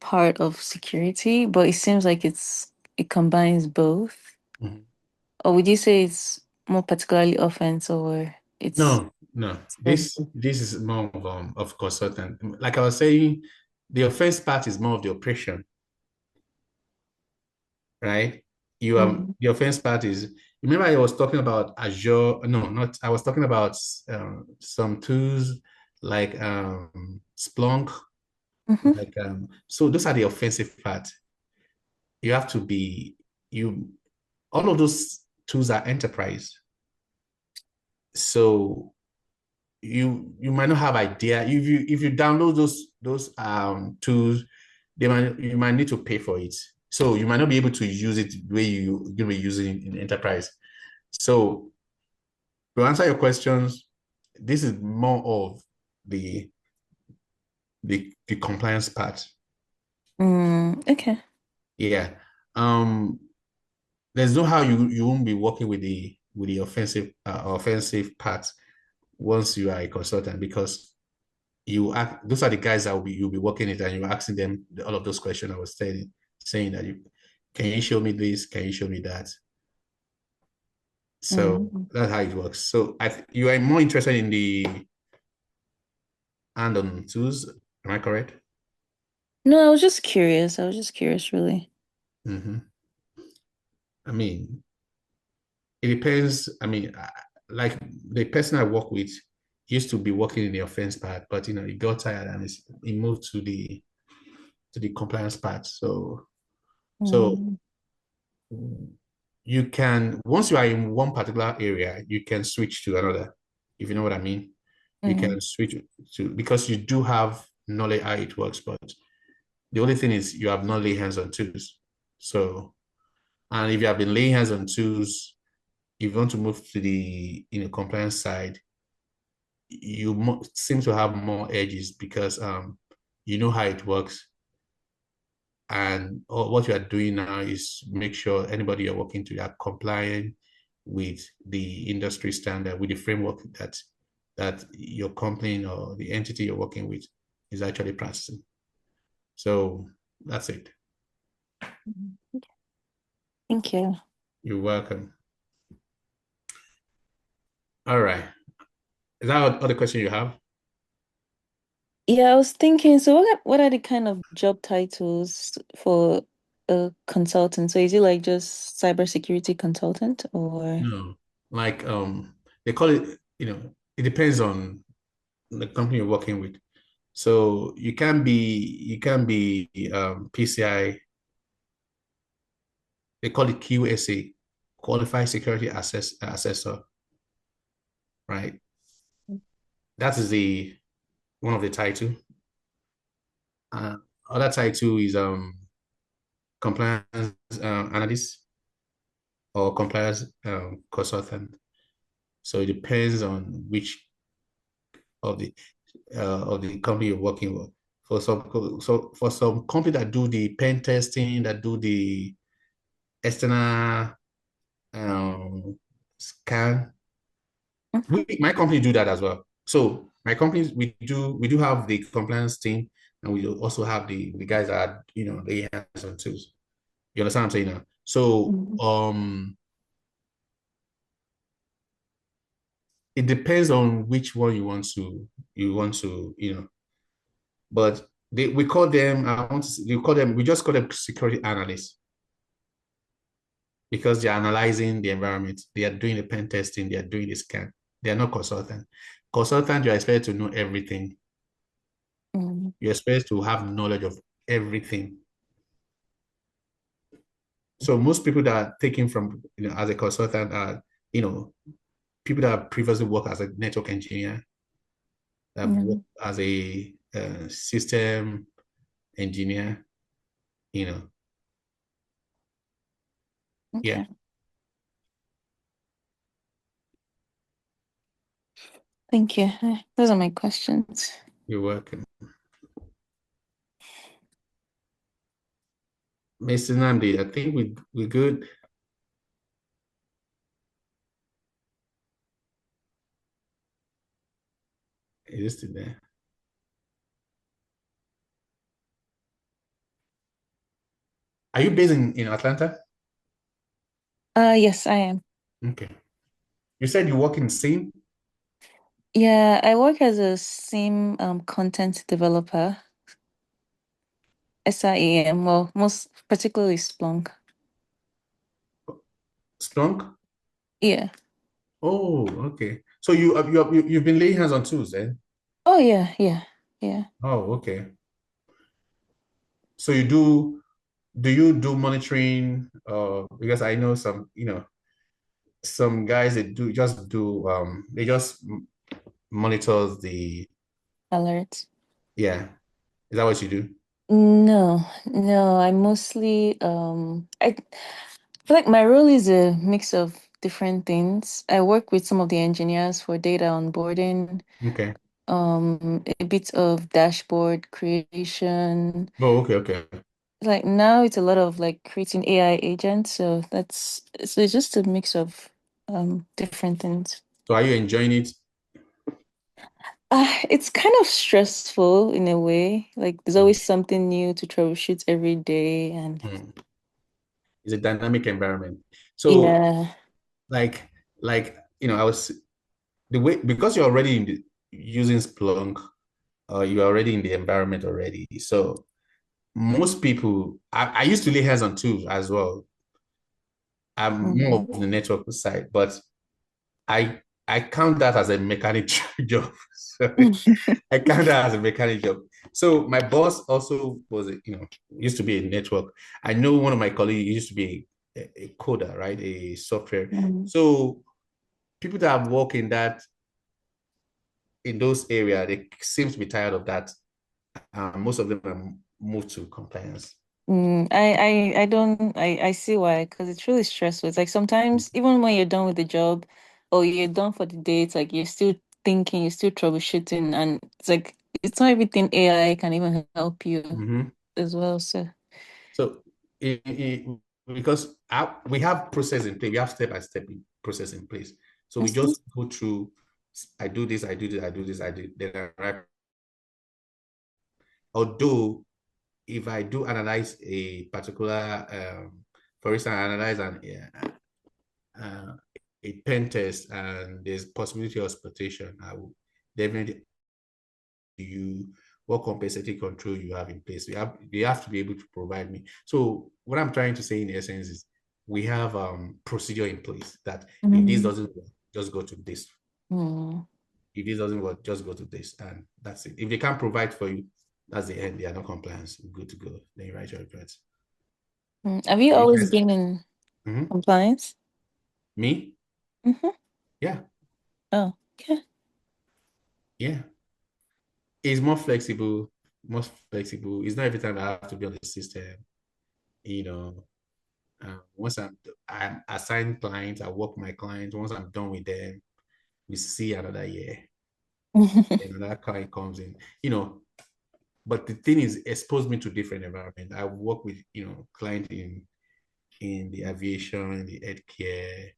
part of security, but it seems like it combines both. Mhm. Or would you say it's more particularly offense, or it's No. This is more of consultant. Like I was saying, the offense part is more of the operation, right? The offense part is, remember I was talking about Azure. No, not I was talking about some tools like Splunk, Mhm. like so those are the offensive part. You have to be you all of those tools are enterprise. So you might not have idea. If you download those tools, you might need to pay for it. So you might not be able to use it the way you're going to be using in enterprise. So to answer your questions, this is more of the compliance part. Okay. Yeah. There's no how you won't be working with the offensive part once you are a consultant, because those are the guys that you'll be working it, and you're asking them all of those questions I was saying that can you show me this? Can you show me that? So that's how it works. So you are more interested in the hand-on tools, am I correct? No, I was just curious. I was just curious, really. Mm-hmm. I mean, it depends. I mean, like the person I work with used to be working in the offense part, but he got tired and he moved to the compliance part. So Mm. you can, once you are in one particular area, you can switch to another, if you know what I mean. You can switch to, because you do have knowledge how it works, but the only thing is you have not laid hands on tools. So, and if you have been laying hands on tools, if you want to move to the compliance side, you seem to have more edges because you know how it works. And what you are doing now is make sure anybody you're working to are compliant with the industry standard, with the framework that your company or the entity you're working with is actually practicing. So that's it. Thank you. You're welcome. All right. Is that all the question you have? Yeah, I was thinking, so what are the kind of job titles for a consultant? So is it like just cybersecurity consultant or? No. Like they call it, it depends on the company you're working with. So you can be PCI, they call it QSA, Qualified Security Assessor, right? That is the one of the title. Uh, Other title is compliance analyst or compliance consultant. So it depends on which of the company you're working with for some company that do the pen testing, that do the external scan, my company do that as well. So my company, we do have the compliance team, and we also have the guys that are, the hands-on tools. You understand what I'm saying now? So Mhm. it depends on which one but we call them, we just call them security analysts, because they're analyzing the environment, they are doing the pen testing, they are doing the scan. They are not consultant. Consultant, you're expected to know everything. Mhm. You're expected to have knowledge of everything. So most people that are taken from, as a consultant are, people that have previously worked as a network engineer, that have Mhm. worked as a system engineer, you know. Yeah, Okay. Thank you. Those are my questions. you're welcome. Mr. Namdi, I think we're good. It is still there. Are you based in Atlanta? Yes, I am. Okay. You said you work in SIM? Yeah, I work as a SIEM content developer, SIEM, well, most particularly Splunk. Splunk? Yeah. Oh, okay. So you've been laying hands on tools then? Oh, yeah, yeah, yeah. Oh, okay. So do you do monitoring? Because I know some guys that they just monitors the, Alert. yeah. Is that what you do? No, no, I mostly I feel like my role is a mix of different things. I work with some of the engineers for data onboarding, Okay. a bit of dashboard creation. Oh, okay, okay. Like now it's a lot of like creating AI agents, so it's just a mix of different things. So are you enjoying it? It's kind of stressful in a way. Like there's Mm. always something new to troubleshoot every day and Mm. It's a dynamic environment. So yeah. like I was the way, because you're already using Splunk, you're already in the environment already. So most people, I used to lay hands on tools as well. I'm more Mhm. of the network side, but I I count that as a mechanic job. Sorry. I count that as a mechanic job. So my boss also used to be a network. I know one of my colleagues used to be a coder, right? A software. Mhm. So people that have worked in those areas, they seem to be tired of that. Most of them have moved to compliance. I don't I see why because it's really stressful. It's like sometimes even when you're done with the job or you're done for the day, it's like you're still thinking, you're still troubleshooting, and it's like it's not everything AI can even help you Mhm. as well. So So because we have process in place, we have step-by-step process in place. So we mhm. just go through, I do this, I do this, I do this, I do, then I write. Although if I do analyze a particular, for instance, I analyze uh, a pen test and there's possibility of exploitation, I will definitely you what compensating control you have in place. They have to be able to provide me. So what I'm trying to say in essence is we have procedure in place that if this Mhm. doesn't work, just go to this. Mm. If this doesn't work, just go to this, and that's it. If they can't provide for you, that's the end. They are not compliance. Good to go. Then you write your reports. Have you Are you always guys? been in Mhm. compliance? Me? Mm-hmm. Yeah, Oh, okay. yeah. It's more flexible. More flexible. It's not every time I have to be on the system. You know, once I'm assigned clients, I work my clients. Once I'm done with them, we see another year. Then another client comes in. You know, But the thing is, exposed me to different environment. I work with, client in the aviation, in the healthcare,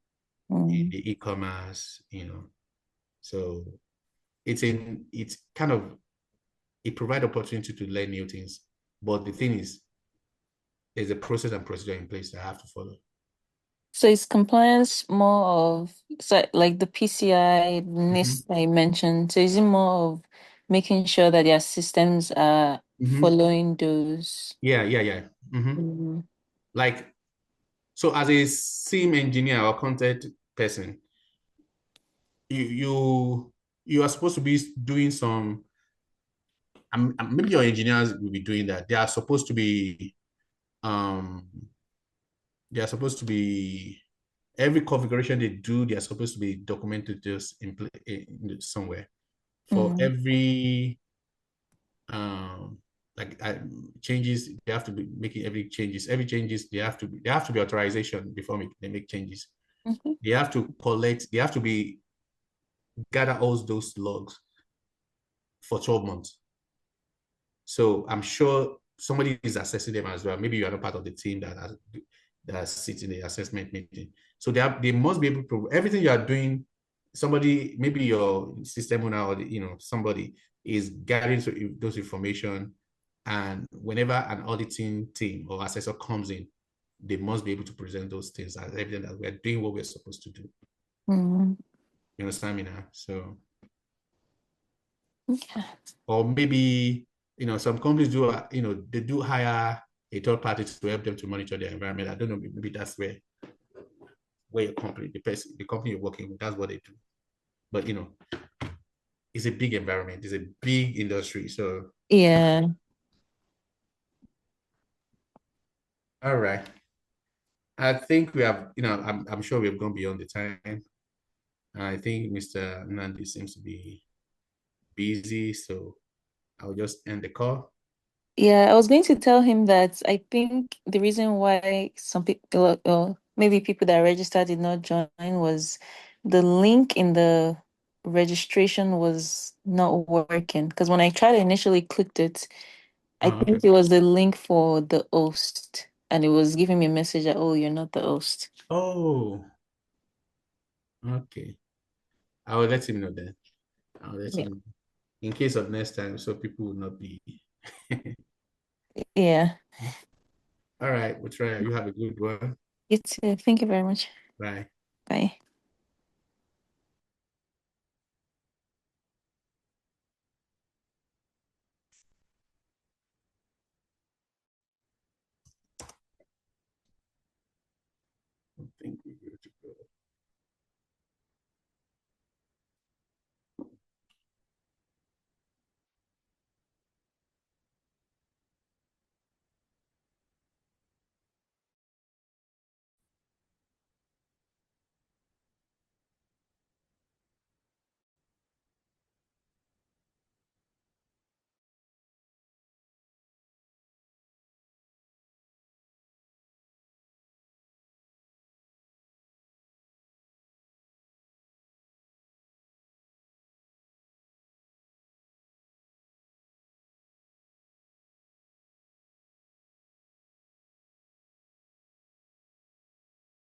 in Mm. the e-commerce, So it's kind of, it provides opportunity to learn new things. But the thing is, there's a process and procedure in place that I have to follow. So is compliance more of so like the PCI Mhm. NIST I mentioned? So is it more of making sure that their systems are Mhm. following those? Yeah, yeah, yeah. Mhm. Mm. Like, so as a SIM engineer or content person, you you are supposed to be doing some, maybe your engineers will be doing that. Um they are supposed to be, every configuration they do, they are supposed to be documented just somewhere. For Mm. every like changes, they have to be making every changes, they have to be authorization before they make changes. Mhm. They have to be gather all those logs for 12 months. So I'm sure somebody is assessing them as well. Maybe you are not part of the team that sits in the assessment meeting. So they must be able to, everything you are doing, somebody, maybe your system owner or somebody is gathering those information. And whenever an auditing team or assessor comes in, they must be able to present those things as evidence that we're doing what we're supposed to do. Mm. You understand me now? So, Okay. or maybe, some companies do, they do hire a third party to help them to monitor their environment. I don't know, maybe that's where your company, the company you're working with, that's what they do. But it's a big environment, it's a big industry. So, Yeah. all right. I think we have, I'm sure we've gone beyond the time. I think Mr. Nandi seems to be busy, so I'll just end the call. Yeah, I was going to tell him that I think the reason why some people, or maybe people that registered did not join was the link in the registration was not working. Because when I tried initially clicked it, I Oh, okay. think it was the link for the host, and it was giving me a message that, oh, you're not the host. Oh, okay. I will let him know then. I'll let Yeah. him know. In case of next time, so people will not be. Yeah. All right, we'll try. You have a good one. You too. Thank you very much. Bye. Bye. I think we're good to go.